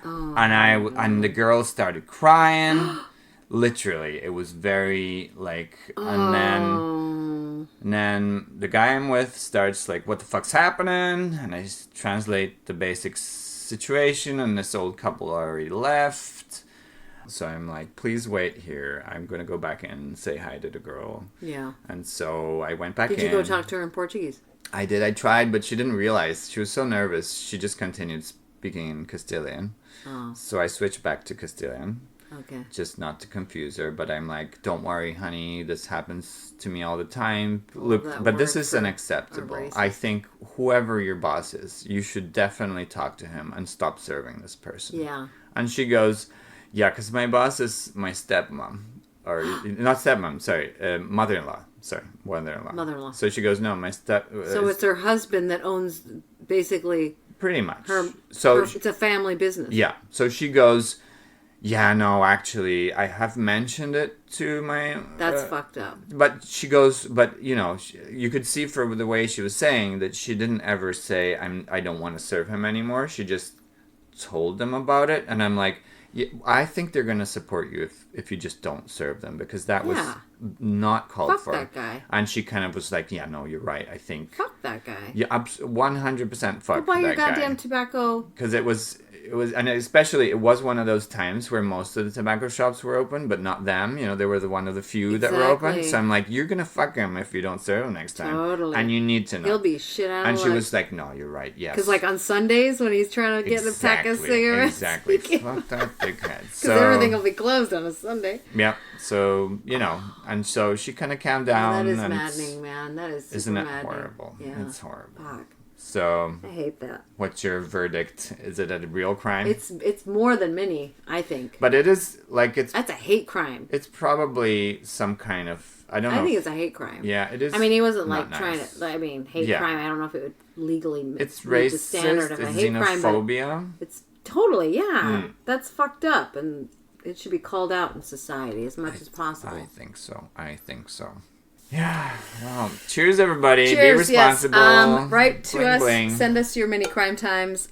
Oh, And the girl started crying. Literally, it was very like, and then the guy I'm with starts like, what the fuck's happening? And I translate the basic situation, and this old couple already left. So I'm like, please wait here. I'm going to go back in and say hi to the girl. Yeah. And so I went back in. Did you go talk to her in Portuguese? I did. I tried, but she didn't realize. She was so nervous. She just continued speaking in Castilian. Oh. So I switched back to Castilian. Okay. Just not to confuse her, but I'm like, don't worry, honey, this happens to me all the time. Look, that but this word is for unacceptable. a racist. I think whoever your boss is, you should definitely talk to him and stop serving this person. Yeah. And she goes, yeah, because my boss is my stepmom. or not stepmom, sorry, mother-in-law. Sorry, mother-in-law. Mother-in-law. So she goes, no, my step. So it's her husband that owns basically pretty much. her it's a family business. Yeah. So she goes, yeah, no, actually, I have mentioned it to my. That's fucked up. But she goes, but you know, you could see from the way she was saying that she didn't ever say, I don't want to serve him anymore. She just told them about it, and I'm like, yeah, I think they're going to support you if you just don't serve them, because that was not called Fuck for. that guy. And she kind of was like, yeah, no, you're right, I think. Fuck that guy. Yeah, 100% fuck Go buy your that guy. goddamn tobacco. Because it was, and especially it was one of those times where most of the tobacco shops were open, but not them. You know, they were one of the few that were open. Exactly. So I'm like, you're gonna fuck him if you don't serve him next time. Totally. And you need to know. He'll be shit out of And she luck. was like, no, you're right. Yes. Because like on Sundays when he's trying to get a pack of cigarettes. Exactly. Fuck that dickhead. Because So everything will be closed on a Sunday. yeah. So you know, and so she kind of calmed down. That is and maddening, man. That is super isn't it maddening. horrible? Yeah. It's horrible. Fuck. So I hate that. what's your verdict? Is it a real crime? It's more than many, I think. But it is like it's. That's a hate crime. It's probably some kind of I don't know. I think it's a hate crime. Yeah, it is. I mean, he wasn't not like trying nice. to. I mean, hate Yeah. crime. I don't know if it would legally It's meet the racist. standard of a It's hate crime, but xenophobia. it's totally That's fucked up, and it should be called out in society as much as possible. I think so. Yeah. Well, cheers, everybody. Cheers, Be responsible. yes. Write to Bling, us. bling. Send us your mini crime times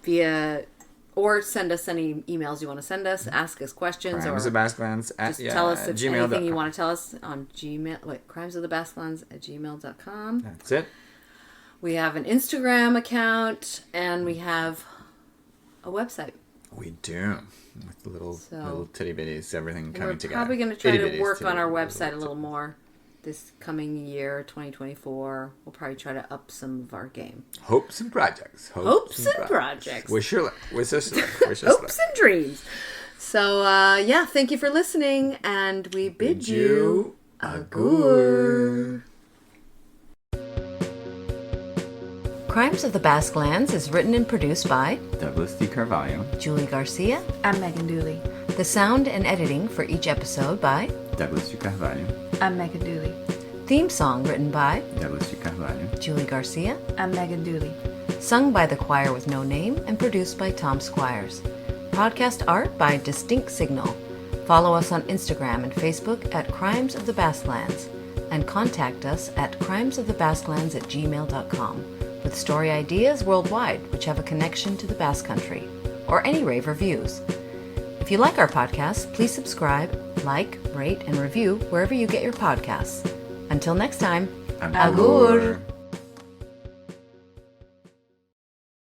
via, or send us any emails you want to send us. Ask us questions, Crimes or of Basklands at just tell us if anything gmail.com. you want to tell us on Gmail. Wait, crimesofthebasklands@gmail.com. That's it. We have an Instagram account, and we have a website. We do. With the little titty bitties, everything coming We're together. probably going to try Itty to bitties, work titty on our bitties, website a little more this coming year, 2024. We'll probably try to up some of our game. Hopes and projects. Hopes and projects. Wish us luck. Wish us luck. Hopes and dreams. So, thank you for listening, and we bid you agur. Crimes of the Basklands is written and produced by Douglas D. Carvalho. Julie Garcia. I'm Megan Dooley. The sound and editing for each episode by Douglas D. Carvalho. I'm Megan Dooley. Theme song written by Douglas D. Carvalho. Julie Garcia. I'm Megan Dooley. Sung by the choir with no name and produced by Tom Squires. Podcast art by Distinct Signal. Follow us on Instagram and Facebook at Crimes of the Basklands, and contact us at crimesofthebasklands@gmail.com with story ideas worldwide which have a connection to the Basque Country, or any rave reviews. If you like our podcast, please subscribe, like, rate, and review wherever you get your podcasts. Until next time, Agur.